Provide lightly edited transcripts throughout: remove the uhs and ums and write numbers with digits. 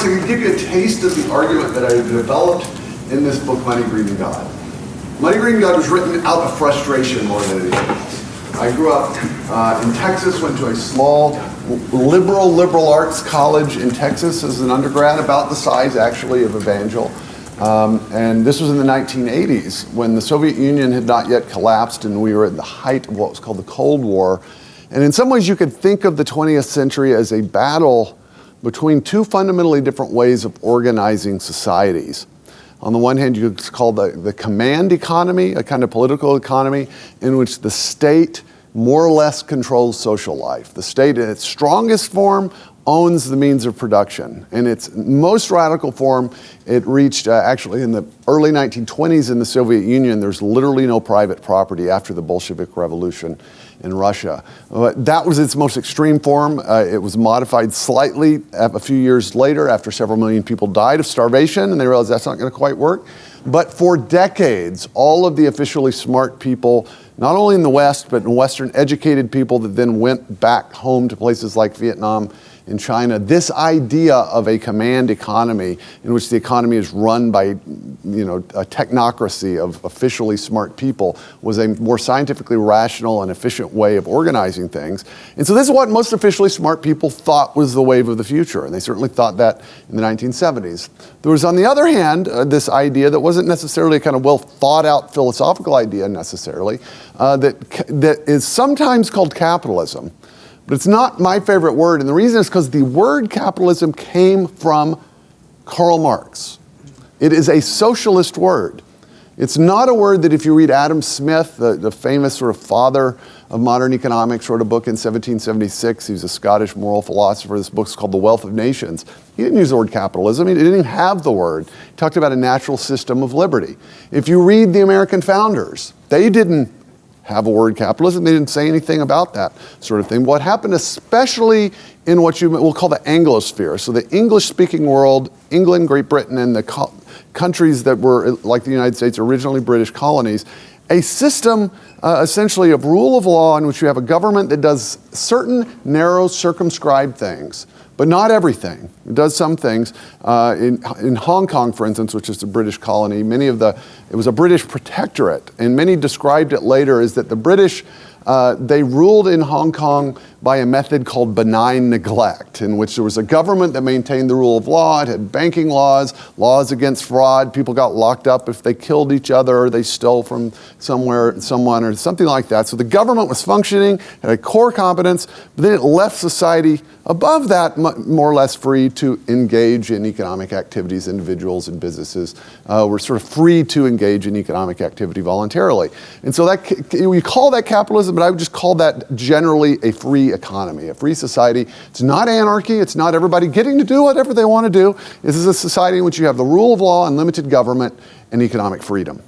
to give you a taste of the argument that I developed in this book, Money, Greed, and God. Money, Greed, and God was written out of frustration more than anything else. I grew up in Texas, went to a small liberal arts college in Texas as an undergrad, about the size actually of Evangel. And this was in the 1980s when the Soviet Union had not yet collapsed and we were at the height of what was called the Cold War. And in some ways you could think of the 20th century as a battle between two fundamentally different ways of organizing societies. On the one hand, you could call the command economy, a kind of political economy in which the state more or less controls social life. The state in its strongest form owns the means of production. In its most radical form, it reached actually in the early 1920s in the Soviet Union, there's literally no private property after the Bolshevik Revolution in Russia. That was its most extreme form. It was modified slightly a few years later after several million people died of starvation, and they realized that's not going to quite work. But for decades, all of the officially smart people, not only in the West, but in Western educated people that then went back home to places like Vietnam and China, this idea of a command economy in which the economy is run by, a technocracy of officially smart people was a more scientifically rational and efficient way of organizing things. And so this is what most officially smart people thought was the wave of the future, and they certainly thought that in the 1970s. There was, on the other hand, this idea that wasn't necessarily a kind of well thought out philosophical idea necessarily, that is sometimes called capitalism. But it's not my favorite word, and the reason is because the word capitalism came from Karl Marx. It is a socialist word. It's not a word that if you read Adam Smith, the famous sort of father of modern economics, wrote a book in 1776. He was a Scottish moral philosopher. This book's called The Wealth of Nations. He didn't use the word capitalism. He didn't even have the word. He talked about a natural system of liberty. If you read the American founders, they didn't have a word capitalism. They didn't say anything about that sort of thing. What happened, especially in what we'll call the Anglosphere, so the English-speaking world, England, Great Britain, and the countries that were, like the United States, originally British colonies, a system essentially of rule of law in which you have a government that does certain narrow, circumscribed things, but not everything. It does some things. In Hong Kong, for instance, which is a British colony, it was a British protectorate, and many described it later as that the British, they ruled in Hong Kong by a method called benign neglect, in which there was a government that maintained the rule of law. It had banking laws against fraud. People got locked up if they killed each other or they stole from someone or something like that. So the government was functioning, had a core competence, but then it left society above that more or less free to engage in economic activities. Individuals and businesses were sort of free to engage in economic activity voluntarily. And so we call that capitalism, but I would just call that generally a free economy, a free society. It's not anarchy. It's not everybody getting to do whatever they want to do. This is a society in which you have the rule of law, unlimited government, and economic freedom.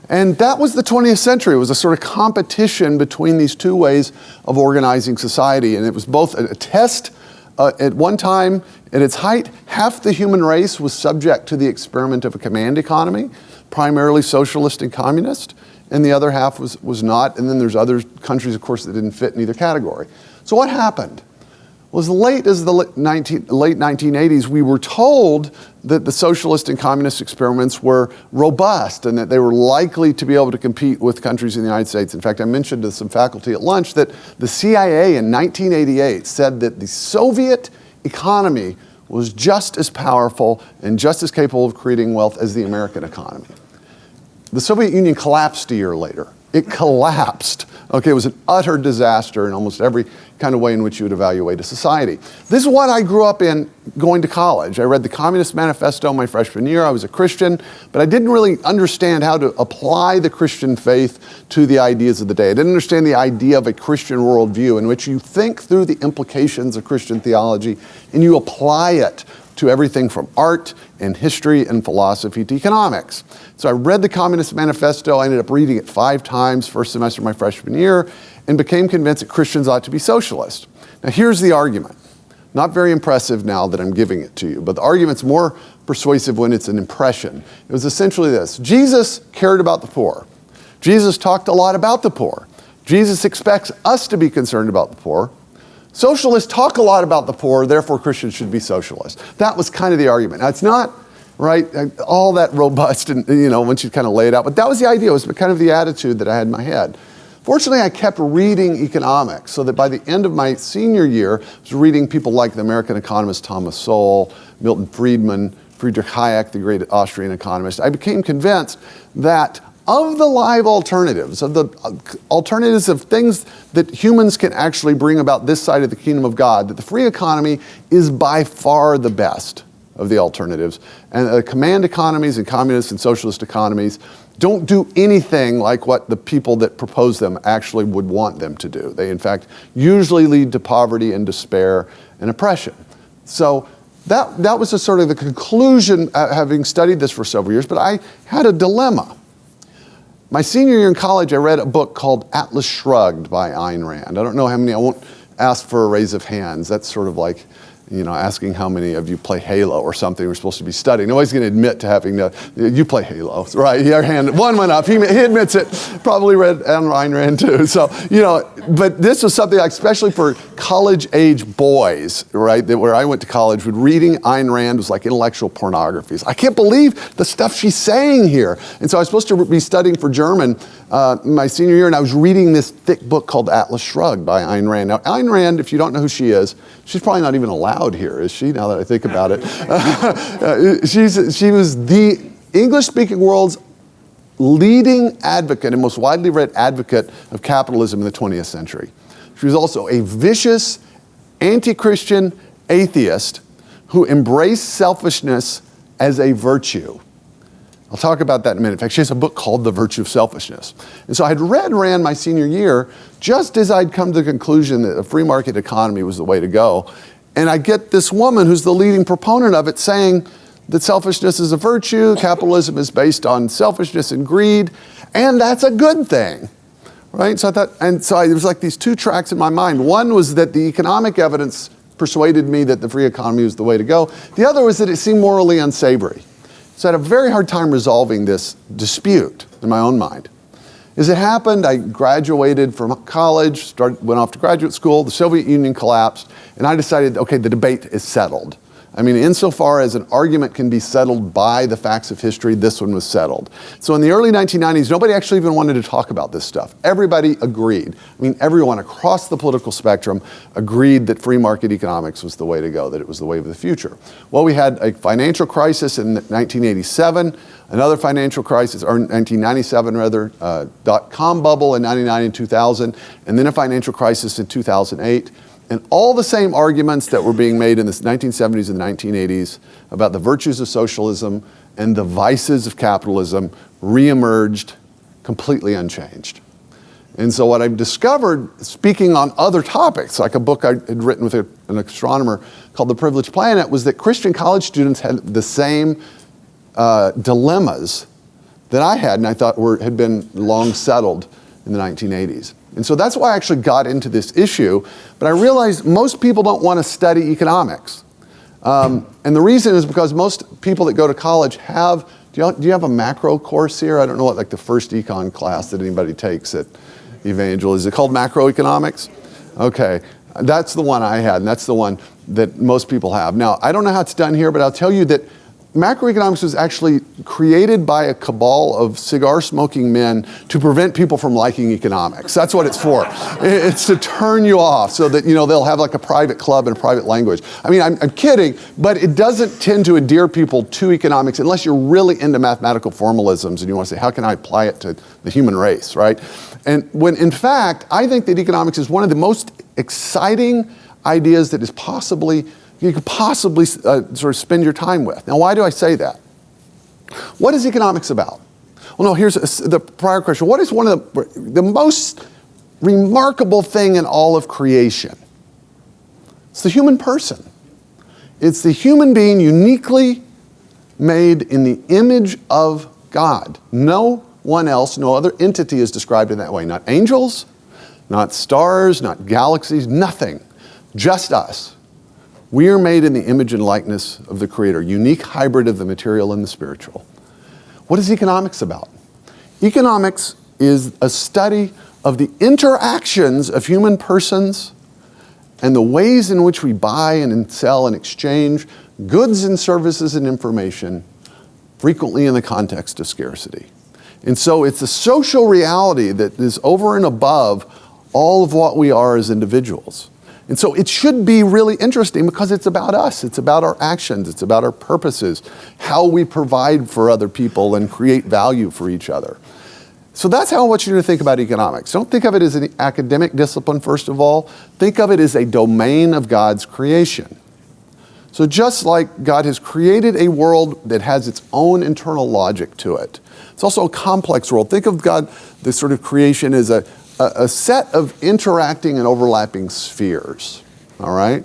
And that was the 20th century. It was a sort of competition between these two ways of organizing society. And it was both a test. At one time, at its height, half the human race was subject to the experiment of a command economy, primarily socialist and communist, and the other half was not. And then there's other countries, of course, that didn't fit in either category. So what happened? Well, as late as the late 1980s, we were told that the socialist and communist experiments were robust and that they were likely to be able to compete with countries in the United States. In fact, I mentioned to some faculty at lunch that the CIA in 1988 said that the Soviet economy was just as powerful and just as capable of creating wealth as the American economy. The Soviet Union collapsed a year later. It collapsed. Okay, it was an utter disaster in almost every kind of way in which you would evaluate a society. This is what I grew up in going to college. I read the Communist Manifesto my freshman year. I was a Christian, but I didn't really understand how to apply the Christian faith to the ideas of the day. I didn't understand the idea of a Christian worldview in which you think through the implications of Christian theology and you apply it to everything from art and history and philosophy to economics. So I read the Communist Manifesto. I ended up reading it 5 times first semester of my freshman year and became convinced that Christians ought to be socialist. Now here's the argument. Not very impressive now that I'm giving it to you, but the argument's more persuasive when it's an impression. It was essentially this. Jesus cared about the poor. Jesus talked a lot about the poor. Jesus expects us to be concerned about the poor. Socialists talk a lot about the poor, therefore Christians should be socialists. That was kind of the argument. Now, it's not, right, all that robust, and once you kind of lay it out, but that was the idea. It was kind of the attitude that I had in my head. Fortunately, I kept reading economics, so that by the end of my senior year, I was reading people like the American economist Thomas Sowell, Milton Friedman, Friedrich Hayek, the great Austrian economist. I became convinced that of the live alternatives, of the alternatives of things that humans can actually bring about this side of the kingdom of God, that the free economy is by far the best of the alternatives. And command economies and communist and socialist economies don't do anything like what the people that propose them actually would want them to do. They, in fact, usually lead to poverty and despair and oppression. So that was sort of the conclusion, having studied this for several years, but I had a dilemma. My senior year in college, I read a book called Atlas Shrugged by Ayn Rand. I don't know how many, I won't ask for a raise of hands. That's sort of like, asking how many of you play Halo or something we're supposed to be studying. Nobody's going to admit to having you play Halo, right? Your hand, one went up. He admits it. Probably read Ayn Rand too. So, but this was something like, especially for college-age boys, right? That where I went to college, reading Ayn Rand was like intellectual pornography. I can't believe the stuff she's saying here. And so I was supposed to be studying for German my senior year, and I was reading this thick book called Atlas Shrugged by Ayn Rand. Now, Ayn Rand, if you don't know who she is, she's probably not even allowed here, is she, now that I think about it? She was the English-speaking world's leading advocate and most widely read advocate of capitalism in the 20th century. She was also a vicious, anti-Christian atheist who embraced selfishness as a virtue. I'll talk about that in a minute. In fact, she has a book called The Virtue of Selfishness. And so I'd read Rand my senior year just as I'd come to the conclusion that a free market economy was the way to go. And I get this woman who's the leading proponent of it saying that selfishness is a virtue, capitalism is based on selfishness and greed, and that's a good thing, right? So I thought, and so there was like these two tracks in my mind. One was that the economic evidence persuaded me that the free economy was the way to go. The other was that it seemed morally unsavory. So I had a very hard time resolving this dispute in my own mind. As it happened, I graduated from college, went off to graduate school, the Soviet Union collapsed, and I decided, okay, the debate is settled. I mean, insofar as an argument can be settled by the facts of history, this one was settled. So in the early 1990s, nobody actually even wanted to talk about this stuff. Everybody agreed. I mean, everyone across the political spectrum agreed that free market economics was the way to go, that it was the way of the future. Well, we had a financial crisis in 1987, another financial crisis, or 1997 rather, dot-com bubble in 99 and 2000, and then a financial crisis in 2008. And all the same arguments that were being made in the 1970s and 1980s about the virtues of socialism and the vices of capitalism reemerged completely unchanged. And so what I've discovered, speaking on other topics, like a book I had written with an astronomer called The Privileged Planet, was that Christian college students had the same dilemmas that I had, and I thought had been long settled in the 1980s. And so that's why I actually got into this issue, but I realized most people don't want to study economics. And the reason is because most people that go to college have, do you have a macro course here? I don't know what like the first econ class that anybody takes at Evangel. Is it called macroeconomics? Okay, that's the one I had, and that's the one that most people have. Now, I don't know how it's done here, but I'll tell you that macroeconomics was actually created by a cabal of cigar-smoking men to prevent people from liking economics. That's what it's for. It's to turn you off so that, they'll have like a private club and a private language. I mean, I'm kidding, but it doesn't tend to endear people to economics unless you're really into mathematical formalisms and you want to say, how can I apply it to the human race, right? And when, in fact, I think that economics is one of the most exciting ideas that is you could possibly sort of spend your time with. Now, why do I say that? What is economics about? Well, no, here's the prior question. What is one of the most remarkable thing in all of creation? It's the human person. It's the human being uniquely made in the image of God. No one else, no other entity is described in that way. Not angels, not stars, not galaxies, nothing. Just us. We are made in the image and likeness of the Creator, unique hybrid of the material and the spiritual. What is economics about? Economics is a study of the interactions of human persons and the ways in which we buy and sell and exchange goods and services and information, frequently in the context of scarcity. And so it's a social reality that is over and above all of what we are as individuals. And so it should be really interesting because it's about us. It's about our actions. It's about our purposes, how we provide for other people and create value for each other. So that's how I want you to think about economics. Don't think of it as an academic discipline, first of all. Think of it as a domain of God's creation. So just like God has created a world that has its own internal logic to it, it's also a complex world. Think of God, this sort of creation, as a set of interacting and overlapping spheres, all right?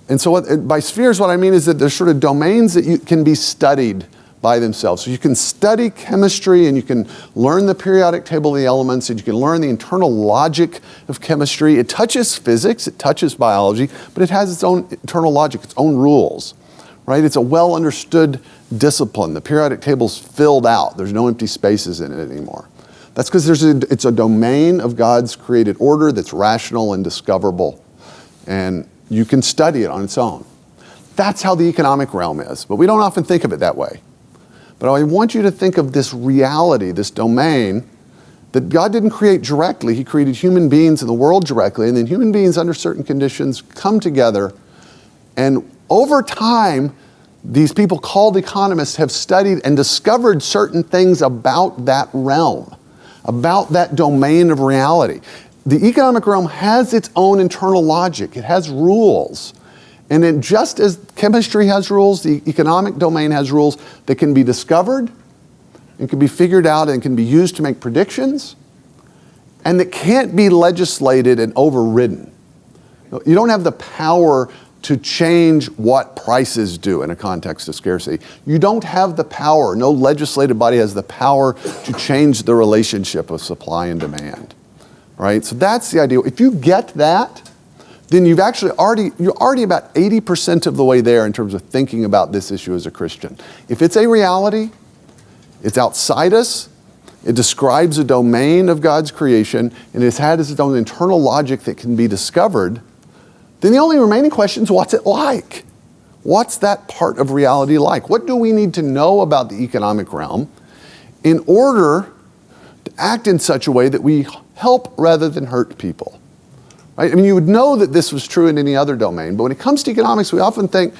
And so by spheres, what I mean is that there's sort of domains that can be studied by themselves. So you can study chemistry and you can learn the periodic table of the elements and you can learn the internal logic of chemistry. It touches physics, it touches biology, but it has its own internal logic, its own rules, right? It's a well understood discipline. The periodic table's filled out. There's no empty spaces in it anymore. That's because it's a domain of God's created order that's rational and discoverable, and you can study it on its own. That's how the economic realm is, but we don't often think of it that way. But I want you to think of this reality, this domain, that God didn't create directly. He created human beings in the world directly, and then human beings under certain conditions come together, and over time, these people called economists have studied and discovered certain things about that realm, about that domain of reality. The economic realm has its own internal logic. It has rules. And then just as chemistry has rules, the economic domain has rules that can be discovered and can be figured out and can be used to make predictions, and that can't be legislated and overridden. You don't have the power to change what prices do in a context of scarcity. You don't have the power, no legislative body has the power to change the relationship of supply and demand, right? So that's the idea. If you get that, then you're already about 80% of the way there in terms of thinking about this issue as a Christian. If it's a reality, it's outside us, it describes a domain of God's creation, and it's had its own internal logic that can be discovered, then the only remaining question is, what's it like? What's that part of reality like? What do we need to know about the economic realm in order to act in such a way that we help rather than hurt people? Right? I mean, you would know that this was true in any other domain, but when it comes to economics, we often think,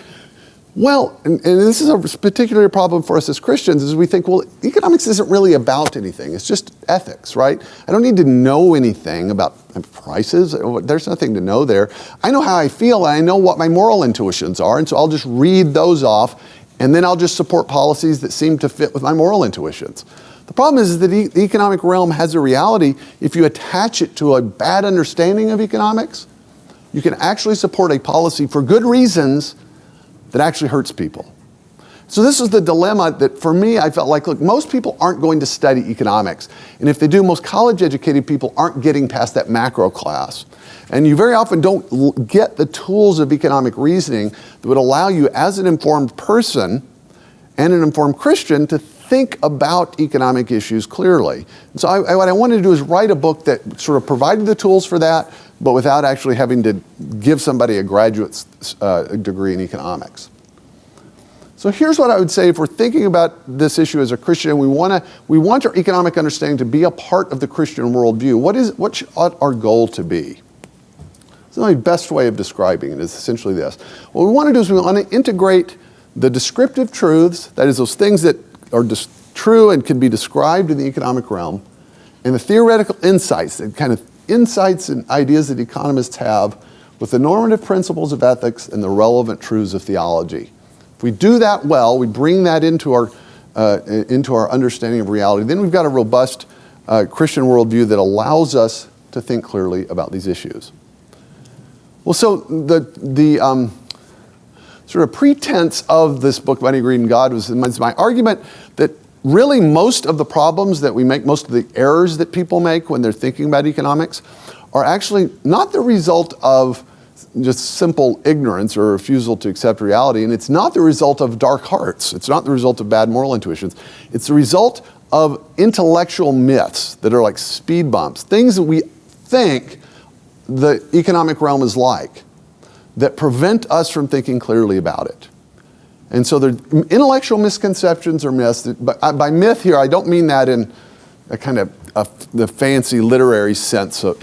well, and this is a particular problem for us as Christians, is we think, well, economics isn't really about anything. It's just ethics, right? I don't need to know anything about prices. There's nothing to know there. I know how I feel, and I know what my moral intuitions are, and so I'll just read those off, and then I'll just support policies that seem to fit with my moral intuitions. The problem is that the economic realm has a reality. If you attach it to a bad understanding of economics, you can actually support a policy for good reasons that actually hurts people. So this is the dilemma that for me, I felt like, look, most people aren't going to study economics. And if they do, most college-educated people aren't getting past that macro class. And you very often don't get the tools of economic reasoning that would allow you as an informed person and an informed Christian to think about economic issues clearly. And so what I wanted to do is write a book that sort of provided the tools for that, but without actually having to give somebody a graduate degree in economics. So here's what I would say if we're thinking about this issue as a Christian, we want our economic understanding to be a part of the Christian worldview. What ought our goal to be? So my best way of describing it is essentially this. What we want to do is we want to integrate the descriptive truths, that is those things that are true and can be described in the economic realm, and the theoretical insights, the kind of insights and ideas that economists have with the normative principles of ethics and the relevant truths of theology. If we do that well, we bring that into our understanding of reality, then we've got a robust Christian worldview that allows us to think clearly about these issues. Well, so the sort of pretense of this book, Money, Greed, and God, was my argument that really most of the problems that we make, most of the errors that people make when they're thinking about economics are actually not the result of just simple ignorance or refusal to accept reality, and it's not the result of dark hearts. It's not the result of bad moral intuitions. It's the result of intellectual myths that are like speed bumps, things that we think the economic realm is like. that prevent us from thinking clearly about it. And so they're intellectual misconceptions or myths. By myth here, I don't mean that in a kind of the fancy literary sense of,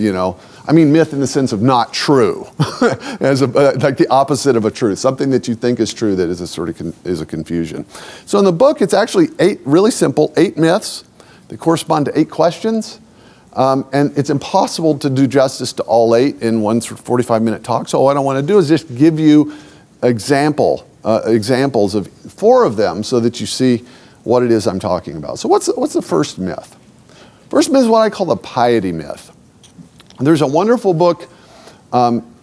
I mean myth in the sense of not true, like the opposite of a truth, something that you think is true that is a sort of is a confusion. So in the book, it's actually 8 really simple, 8 myths that correspond to 8 questions. And it's impossible to do justice to all 8 in one sort of 45-minute talk. So what I want to do is just give you examples of 4 of them so that you see what it is I'm talking about. So what's the first myth? First myth is what I call the piety myth. There's a wonderful book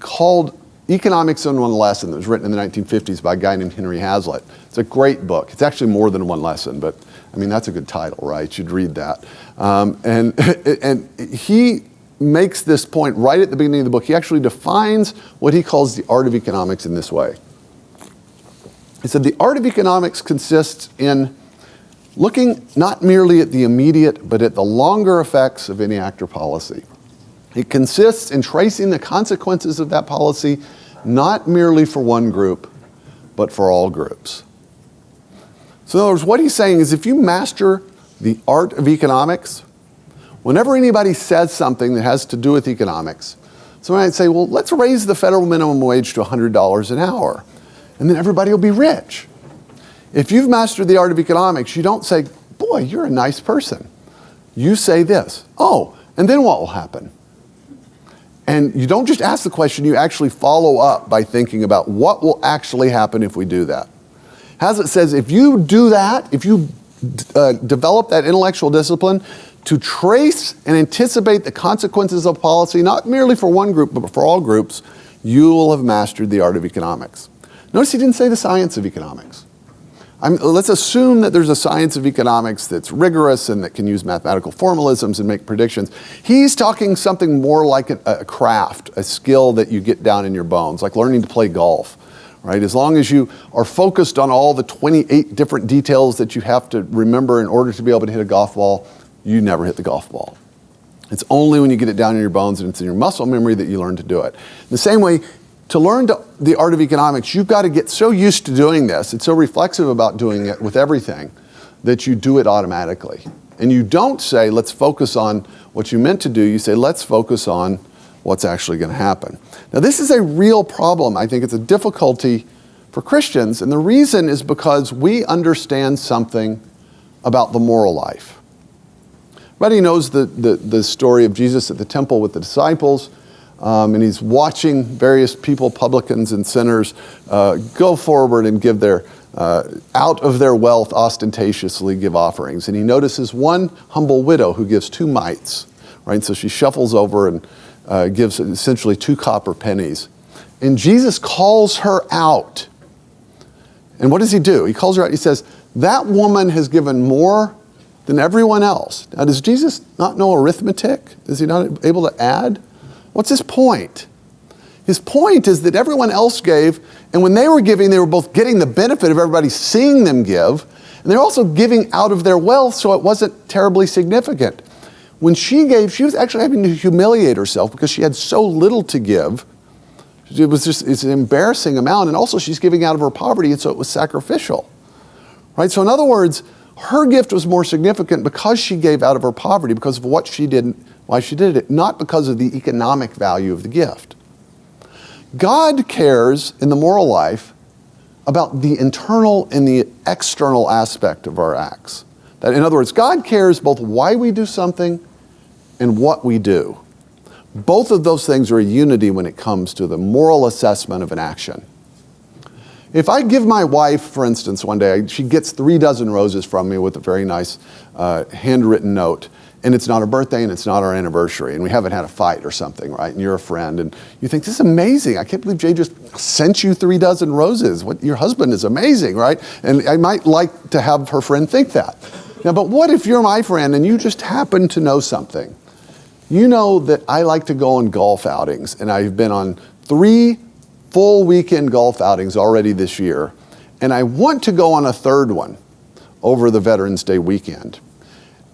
called Economics in One Lesson that was written in the 1950s by a guy named Henry Hazlitt. It's a great book. It's actually more than one lesson, but I mean, that's a good title, right? You should read that. And he makes this point right at the beginning of the book. He actually defines what he calls the art of economics in this way. He said, the art of economics consists in looking not merely at the immediate, but at the longer effects of any act or policy. It consists in tracing the consequences of that policy, not merely for one group, but for all groups. So in other words, what he's saying is if you master the art of economics, whenever anybody says something that has to do with economics, someone might say, well, let's raise the federal minimum wage to $100 an hour, and then everybody will be rich. If you've mastered the art of economics, you don't say, boy, you're a nice person. You say this, oh, and then what will happen? And you don't just ask the question, you actually follow up by thinking about what will actually happen if we do that. Hazlitt says if you do that, if you develop that intellectual discipline to trace and anticipate the consequences of policy, not merely for one group, but for all groups, you will have mastered the art of economics. Notice he didn't say the science of economics. Let's assume that there's a science of economics that's rigorous and that can use mathematical formalisms and make predictions. He's talking something more like a craft, a skill that you get down in your bones, like learning to play golf, right? As long as you are focused on all the 28 different details that you have to remember in order to be able to hit a golf ball, you never hit the golf ball. It's only when you get it down in your bones and it's in your muscle memory that you learn to do it. In the same way, to learn the art of economics, you've got to get so used to doing this, it's so reflexive about doing it with everything, that you do it automatically. And you don't say, let's focus on what you meant to do. You say, let's focus on what's actually going to happen. Now, this is a real problem. I think it's a difficulty for Christians. And the reason is because we understand something about the moral life. Everybody knows the story of Jesus at the temple with the disciples. And he's watching various people, publicans and sinners, go forward and give their, out of their wealth, ostentatiously give offerings. And he notices one humble widow who gives 2 mites, right? So she shuffles over and gives essentially 2 copper pennies. And Jesus calls her out. And what does he do? He calls her out. He says, that woman has given more than everyone else. Now, does Jesus not know arithmetic? Is he not able to add? What's his point? His point is that everyone else gave, and when they were giving, they were both getting the benefit of everybody seeing them give, and they're also giving out of their wealth, so it wasn't terribly significant. When she gave, she was actually having to humiliate herself because she had so little to give. It's an embarrassing amount, and also she's giving out of her poverty, and so it was sacrificial. Right? So in other words, her gift was more significant because she gave out of her poverty, because of what she did, why she did it, not because of the economic value of the gift. God cares in the moral life about the internal and the external aspect of our acts. That, in other words, God cares both why we do something and what we do. Both of those things are a unity when it comes to the moral assessment of an action. If I give my wife, for instance, one day, she gets 3 dozen roses from me with a very nice handwritten note, and it's not her birthday and it's not our anniversary, and we haven't had a fight or something, right? And you're a friend, and you think, this is amazing. I can't believe Jay just sent you 3 dozen roses. Your husband is amazing, right? And I might like to have her friend think that. Now, but what if you're my friend and you just happen to know something? You know that I like to go on golf outings, and I've been on 3 full weekend golf outings already this year, and I want to go on a 3rd one over the Veterans Day weekend,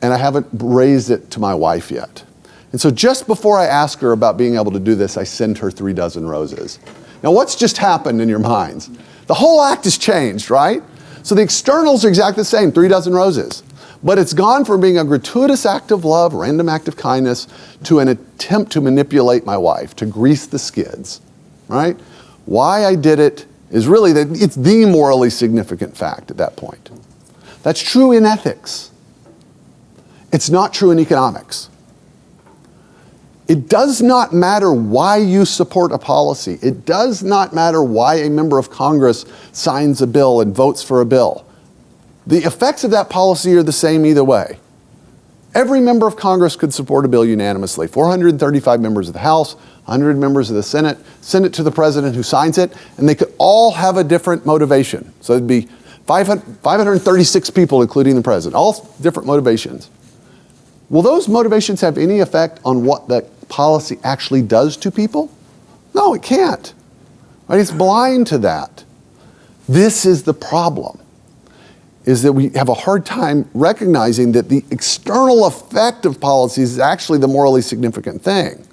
and I haven't raised it to my wife yet. And so just before I ask her about being able to do this, I send her 3 dozen roses. Now what's just happened in your minds? The whole act has changed, right? So the externals are exactly the same, 3 dozen roses. But it's gone from being a gratuitous act of love, random act of kindness, to an attempt to manipulate my wife, to grease the skids, right? Why I did it is really that it's the morally significant fact at that point. That's true in ethics. It's not true in economics. It does not matter why you support a policy. It does not matter why a member of Congress signs a bill and votes for a bill. The effects of that policy are the same either way. Every member of Congress could support a bill unanimously. 435 members of the House, 100 members of the Senate, send it to the president who signs it, and they could all have a different motivation. So it'd be 536 people, including the president, all different motivations. Will those motivations have any effect on what that policy actually does to people? No, it can't. Right? It's blind to that. This is the problem, is that we have a hard time recognizing that the external effect of policies is actually the morally significant thing.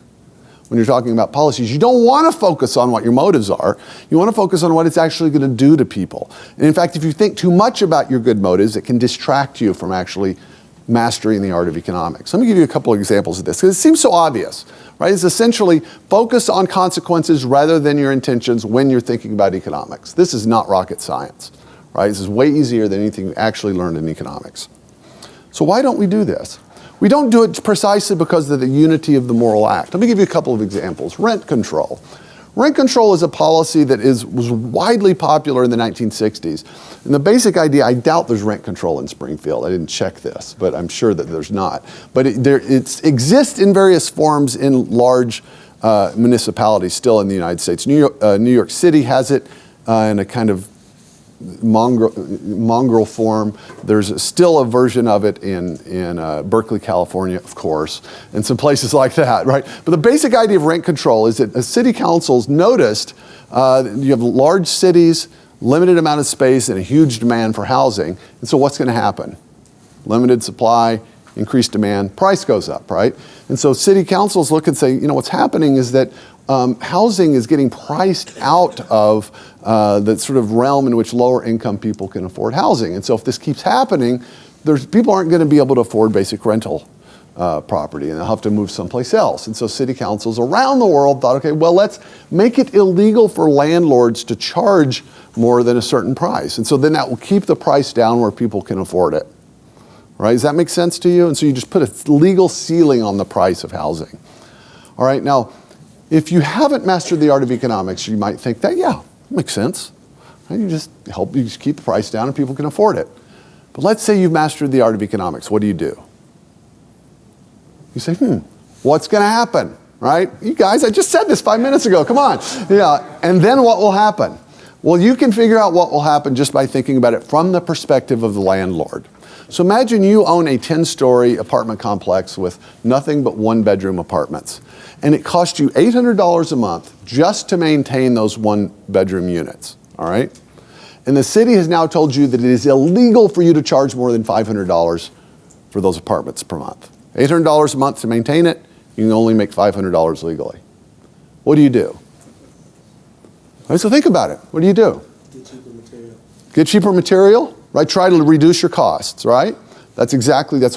When you're talking about policies, you don't want to focus on what your motives are. You want to focus on what it's actually going to do to people. And in fact, if you think too much about your good motives, it can distract you from actually mastering the art of economics. Let me give you a couple of examples of this, because it seems so obvious, right? It's essentially focus on consequences rather than your intentions when you're thinking about economics. This is not rocket science, right? This is way easier than anything you actually learned in economics. So why don't we do this? We don't do it precisely because of the unity of the moral act. Let me give you a couple of examples. Rent control. Rent control is a policy that was widely popular in the 1960s. And the basic idea, I doubt there's rent control in Springfield. I didn't check this, but I'm sure that there's not. But it exists in various forms in large municipalities still in the United States. New York City has it in a kind of mongrel form. There's still a version of it in Berkeley, California, of course, and some places like that, right? But the basic idea of rent control is that city councils noticed you have large cities, limited amount of space, and a huge demand for housing. And so what's going to happen? Limited supply, increased demand, price goes up, right? And so city councils look and say, you know, what's happening is that housing is getting priced out of the sort of realm in which lower income people can afford housing. And so if this keeps happening, people aren't going to be able to afford basic rental property, and they'll have to move someplace else. And so city councils around the world thought, okay, well, let's make it illegal for landlords to charge more than a certain price. And so then that will keep the price down where people can afford it. Right? Does that make sense to you? And so you just put a legal ceiling on the price of housing. All right, now, if you haven't mastered the art of economics, you might think that, yeah, makes sense. Right? You just keep the price down and people can afford it. But let's say you've mastered the art of economics. What do? You say, what's going to happen? Right? You guys, I just said this 5 minutes ago. Come on. Yeah. And then what will happen? Well, you can figure out what will happen just by thinking about it from the perspective of the landlord. So imagine you own a 10-story apartment complex with nothing but 1-bedroom apartments. And it costs you $800 a month just to maintain those 1-bedroom units, all right? And the city has now told you that it is illegal for you to charge more than $500 for those apartments per month. $800 a month to maintain it, you can only make $500 legally. What do you do? All right, so think about it. What do you do? Get cheaper material. Get cheaper material? Right, try to reduce your costs, right? That's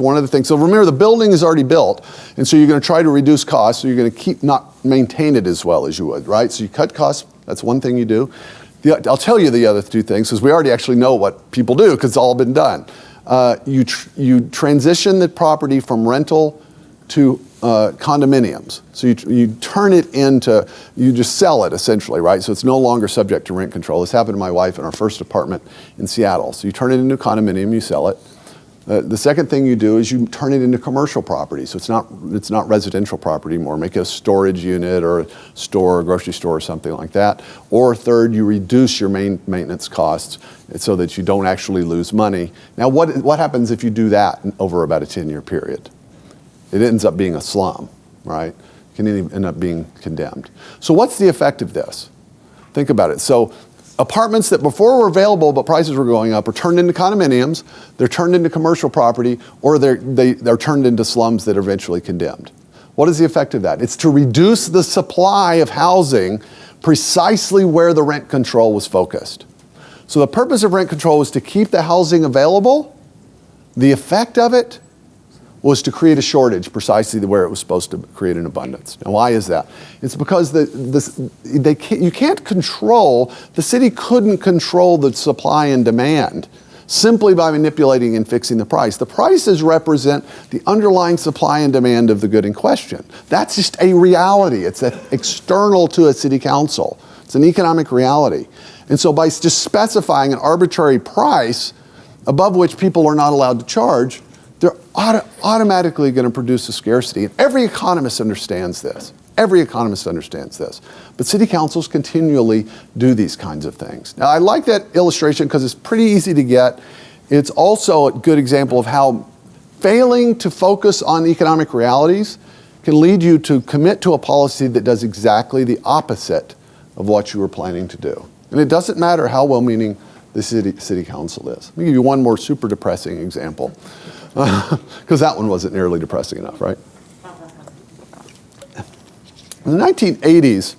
one of the things. So remember, the building is already built, and so you're going to try to reduce costs, so you're going to not maintain it as well as you would, right? So you cut costs, that's one thing you do. I'll tell you the other two things, because we already actually know what people do, because it's all been done. You transition the property from rental to condominiums. So you turn it into, you just sell it essentially, right? So it's no longer subject to rent control. This happened to my wife in our first apartment in Seattle. So you turn it into a condominium, you sell it. The second thing you do is you turn it into commercial property. So it's not residential property anymore. Make it a storage unit or a store, a grocery store or something like that. Or third, you reduce your maintenance costs so that you don't actually lose money. Now what happens if you do that over about a 10-year period? It ends up being a slum, right? It can end up being condemned. So what's the effect of this? Think about it. So apartments that before were available but prices were going up are turned into condominiums, they're turned into commercial property, or they're turned into slums that are eventually condemned. What is the effect of that? It's to reduce the supply of housing precisely where the rent control was focused. So the purpose of rent control was to keep the housing available. The effect of it was to create a shortage precisely where it was supposed to create an abundance. Now, why is that? It's because you can't control, the city couldn't control the supply and demand simply by manipulating and fixing the price. The prices represent the underlying supply and demand of the good in question. That's just a reality. It's external to a city council. It's an economic reality. And so by just specifying an arbitrary price above which people are not allowed to charge, they're automatically going to produce a scarcity. And every economist understands this. Every economist understands this. But city councils continually do these kinds of things. Now, I like that illustration because it's pretty easy to get. It's also a good example of how failing to focus on economic realities can lead you to commit to a policy that does exactly the opposite of what you were planning to do. And it doesn't matter how well-meaning the city council is. Let me give you one more super depressing example, because that one wasn't nearly depressing enough, right? In the 1980s,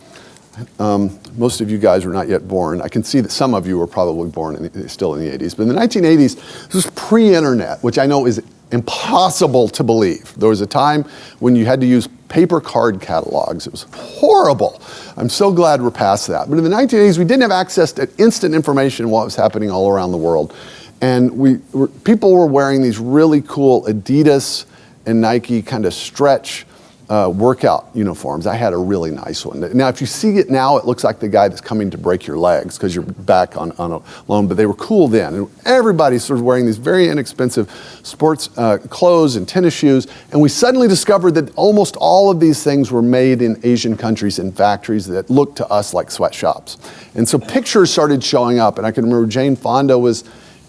most of you guys were not yet born. I can see that some of you were probably born still in the 80s. But in the 1980s, this was pre-internet, which I know is impossible to believe. There was a time when you had to use paper card catalogs. It was horrible. I'm so glad we're past that. But in the 1980s, we didn't have access to instant information on what was happening all around the world. And people were wearing these really cool Adidas and Nike kind of stretch workout uniforms. I had a really nice one. Now, if you see it now, it looks like the guy that's coming to break your legs because you're back on a loan, but they were cool then. And everybody's sort of wearing these very inexpensive sports clothes and tennis shoes. And we suddenly discovered that almost all of these things were made in Asian countries in factories that looked to us like sweatshops. And so pictures started showing up. And I can remember Jane Fonda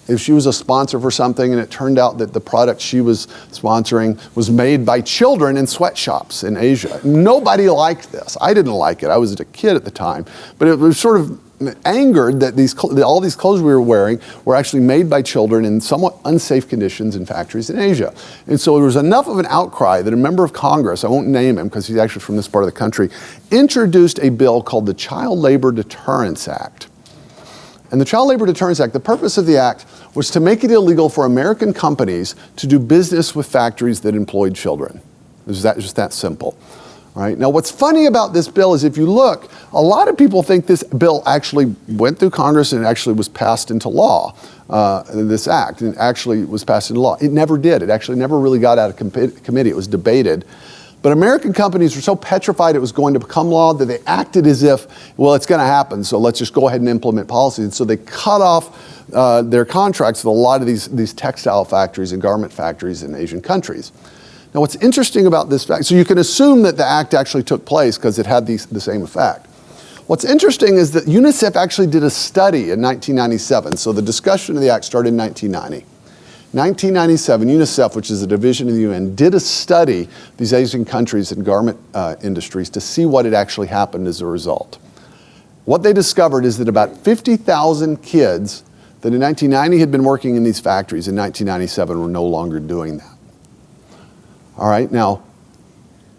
if she was a sponsor for something and it turned out that the product she was sponsoring was made by children in sweatshops in Asia. Nobody liked this. I didn't like it. I was a kid at the time. But it was sort of angered that all these clothes we were wearing were actually made by children in somewhat unsafe conditions in factories in Asia. And so there was enough of an outcry that a member of Congress, I won't name him because he's actually from this part of the country, introduced a bill called the Child Labor Deterrence Act. And the Child Labor Deterrence Act, the purpose of the act was to make it illegal for American companies to do business with factories that employed children. It was just that simple. All right. Now, what's funny about this bill is if you look, a lot of people think this bill actually went through Congress and actually was passed into law, this act, and actually was passed into law. It never did. It actually never really got out of committee. It was debated. But American companies were so petrified it was going to become law that they acted as if, well, it's going to happen, so let's just go ahead and implement policy. And so they cut off their contracts with a lot of these textile factories and garment factories in Asian countries. Now, what's interesting about this fact, so you can assume that the act actually took place because it had the same effect. What's interesting is that UNICEF actually did a study in 1997. So the discussion of the act started in 1990. 1997, UNICEF, which is a division of the UN, did a study of these Asian countries and garment industries to see what had actually happened as a result. What they discovered is that about 50,000 kids that in 1990 had been working in these factories in 1997 were no longer doing that. All right, now,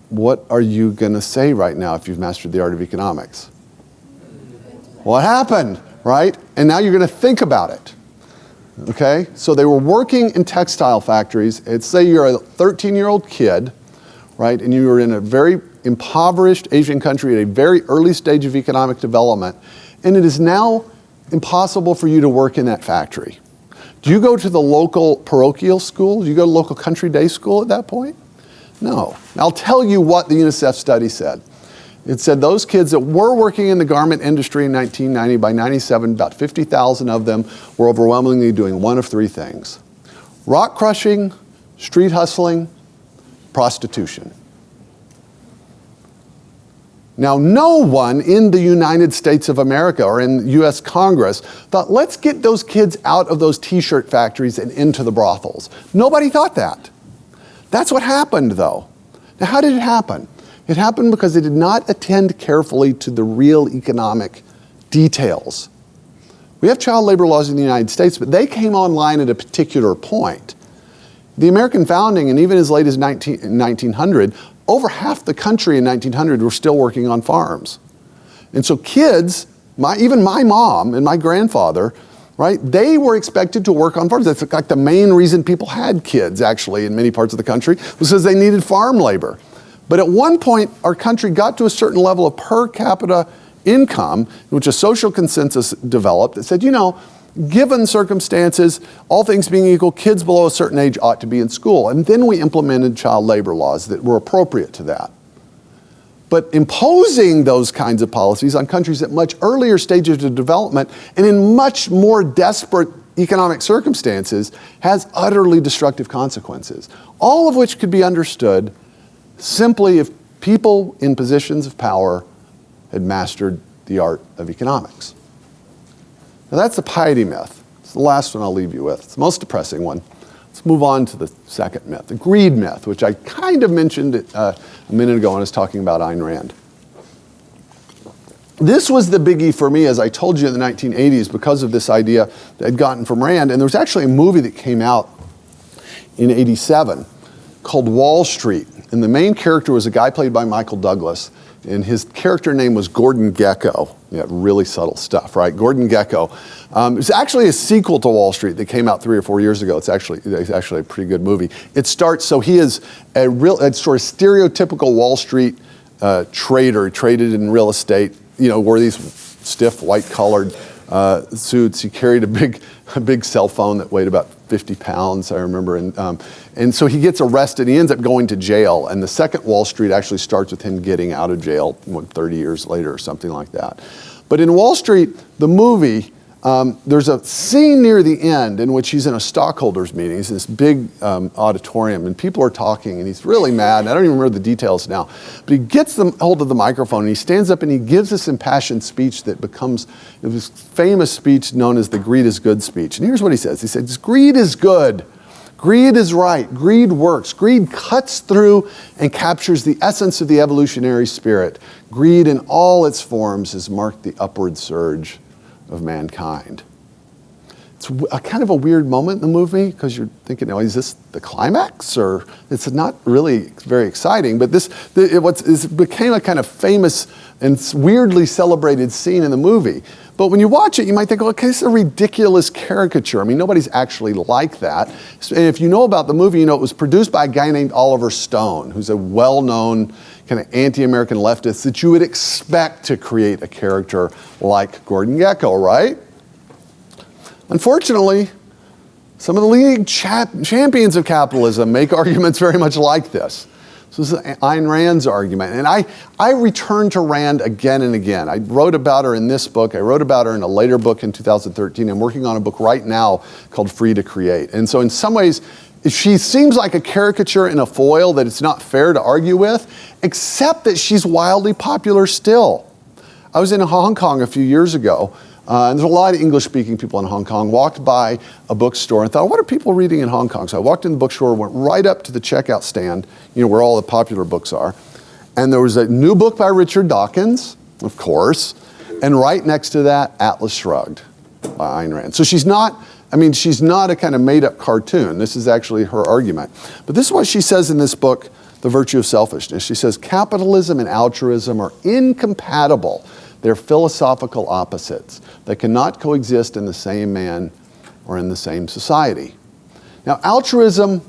what are you going to say right now if you've mastered the art of economics? What happened, right? And now you're going to think about it. Okay, so they were working in textile factories. Let's say you're a 13-year-old kid, right, and you were in a very impoverished Asian country at a very early stage of economic development, and it is now impossible for you to work in that factory. Do you go to the local parochial school? Do you go to local country day school at that point? No. I'll tell you what the UNICEF study said. It said those kids that were working in the garment industry in 1990, by 97, about 50,000 of them were overwhelmingly doing one of three things: rock crushing, street hustling, prostitution. Now, no one in the United States of America or in US Congress thought, let's get those kids out of those t-shirt factories and into the brothels. Nobody thought that. That's what happened, though. Now, how did it happen? It happened because they did not attend carefully to the real economic details. We have child labor laws in the United States, but they came online at a particular point. The American founding, and even as late as 1900, over half the country in 1900 were still working on farms. And so kids, even my mom and my grandfather, right, they were expected to work on farms. That's like the main reason people had kids, actually, in many parts of the country, was because they needed farm labor. But at one point, our country got to a certain level of per capita income, in which a social consensus developed that said, given circumstances, all things being equal, kids below a certain age ought to be in school. And then we implemented child labor laws that were appropriate to that. But imposing those kinds of policies on countries at much earlier stages of development and in much more desperate economic circumstances has utterly destructive consequences, all of which could be understood simply if people in positions of power had mastered the art of economics. Now that's the piety myth. It's the last one I'll leave you with. It's the most depressing one. Let's move on to the second myth, the greed myth, which I kind of mentioned a minute ago when I was talking about Ayn Rand. This was the biggie for me, as I told you, in the 1980s because of this idea that I'd gotten from Rand. And there was actually a movie that came out in '87 called Wall Street. And the main character was a guy played by Michael Douglas. And his character name was Gordon Gekko. Yeah, really subtle stuff, right? Gordon Gekko. It's actually a sequel to Wall Street that came out 3 or 4 years ago. It's actually a pretty good movie. It starts, so he is a sort of stereotypical Wall Street trader, traded in real estate, wore these stiff white-collared suits. He carried a big cell phone that weighed about 50 pounds, I remember. And so he gets arrested. He ends up going to jail. And the second Wall Street actually starts with him getting out of jail 30 years later or something like that. But in Wall Street, the movie, there's a scene near the end in which he's in a stockholders meeting. He's in this big auditorium, and people are talking, and he's really mad. And I don't even remember the details now. But he gets hold of the microphone, and he stands up, and he gives this impassioned speech that becomes this famous speech known as the greed is good speech. And here's what he says. He says, greed is good. Greed is right. Greed works. Greed cuts through and captures the essence of the evolutionary spirit. Greed in all its forms has marked the upward surge of mankind. It's a kind of a weird moment in the movie because you're thinking, is this the climax? Or it's not really very exciting, but it became a kind of famous and weirdly celebrated scene in the movie. But when you watch it, you might think, okay, this is a ridiculous caricature. I mean, nobody's actually like that. And if you know about the movie, it was produced by a guy named Oliver Stone, who's a well-known kind of anti-American leftist that you would expect to create a character like Gordon Gekko, right? Unfortunately, some of the leading champions of capitalism make arguments very much like this. So this is Ayn Rand's argument. And I return to Rand again and again. I wrote about her in this book. I wrote about her in a later book in 2013. I'm working on a book right now called Free to Create. And so in some ways, she seems like a caricature in a foil that it's not fair to argue with, except that she's wildly popular still. I was in Hong Kong a few years ago, and there's a lot of English-speaking people in Hong Kong. Walked by a bookstore and thought, what are people reading in Hong Kong? So I walked in the bookstore, went right up to the checkout stand, where all the popular books are. And there was a new book by Richard Dawkins, of course, and right next to that, Atlas Shrugged by Ayn Rand. So she's not a kind of made-up cartoon. This is actually her argument. But this is what she says in this book, The Virtue of Selfishness. She says, capitalism and altruism are incompatible. They're philosophical opposites that cannot coexist in the same man or in the same society. Now, altruism,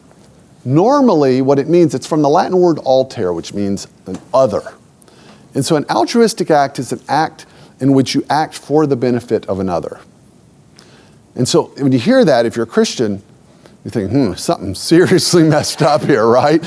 normally what it means, it's from the Latin word alter, which means an other. And so an altruistic act is an act in which you act for the benefit of another. And so when you hear that, if you're a Christian, you think, something seriously messed up here, right?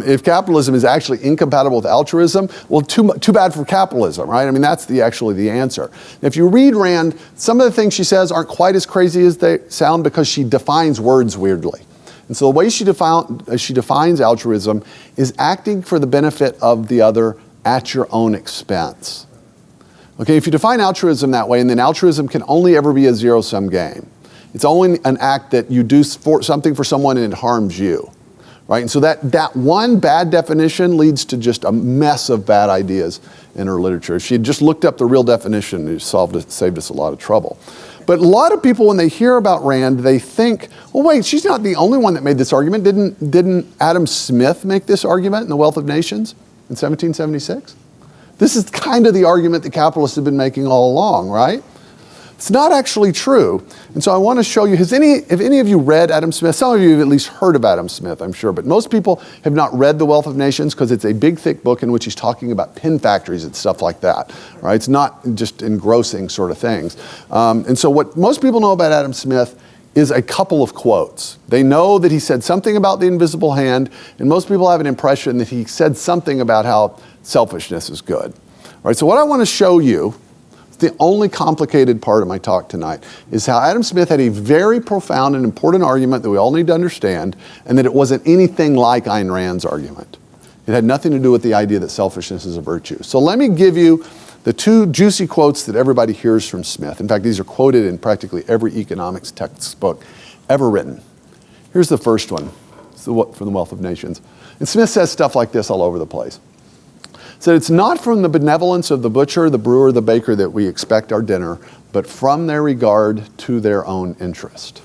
If capitalism is actually incompatible with altruism, well, too bad for capitalism, right? I mean, that's actually the answer. If you read Rand, some of the things she says aren't quite as crazy as they sound because she defines words weirdly. And so the way she defines altruism is acting for the benefit of the other at your own expense. Okay, if you define altruism that way, and then altruism can only ever be a zero-sum game. It's only an act that you do something for someone and it harms you, right? And so that one bad definition leads to just a mess of bad ideas in her literature. If she had just looked up the real definition, it saved us a lot of trouble. But a lot of people, when they hear about Rand, they think, well, wait, she's not the only one that made this argument. Didn't Adam Smith make this argument in The Wealth of Nations in 1776? This is kind of the argument that capitalists have been making all along, right? It's not actually true. And so I want to show you, have any of you read Adam Smith? Some of you have at least heard of Adam Smith, I'm sure, but most people have not read The Wealth of Nations because it's a big, thick book in which he's talking about pin factories and stuff like that, right? It's not just engrossing sort of things. And so what most people know about Adam Smith is a couple of quotes. They know that he said something about the invisible hand, and most people have an impression that he said something about how selfishness is good. All right, so what I want to show you, the only complicated part of my talk tonight, is how Adam Smith had a very profound and important argument that we all need to understand, and that it wasn't anything like Ayn Rand's argument. It had nothing to do with the idea that selfishness is a virtue. So let me give you the two juicy quotes that everybody hears from Smith. In fact, these are quoted in practically every economics textbook ever written. Here's the first one. It's from The Wealth of Nations. And Smith says stuff like this all over the place. So it's not from the benevolence of the butcher, the brewer, the baker that we expect our dinner, but from their regard to their own interest.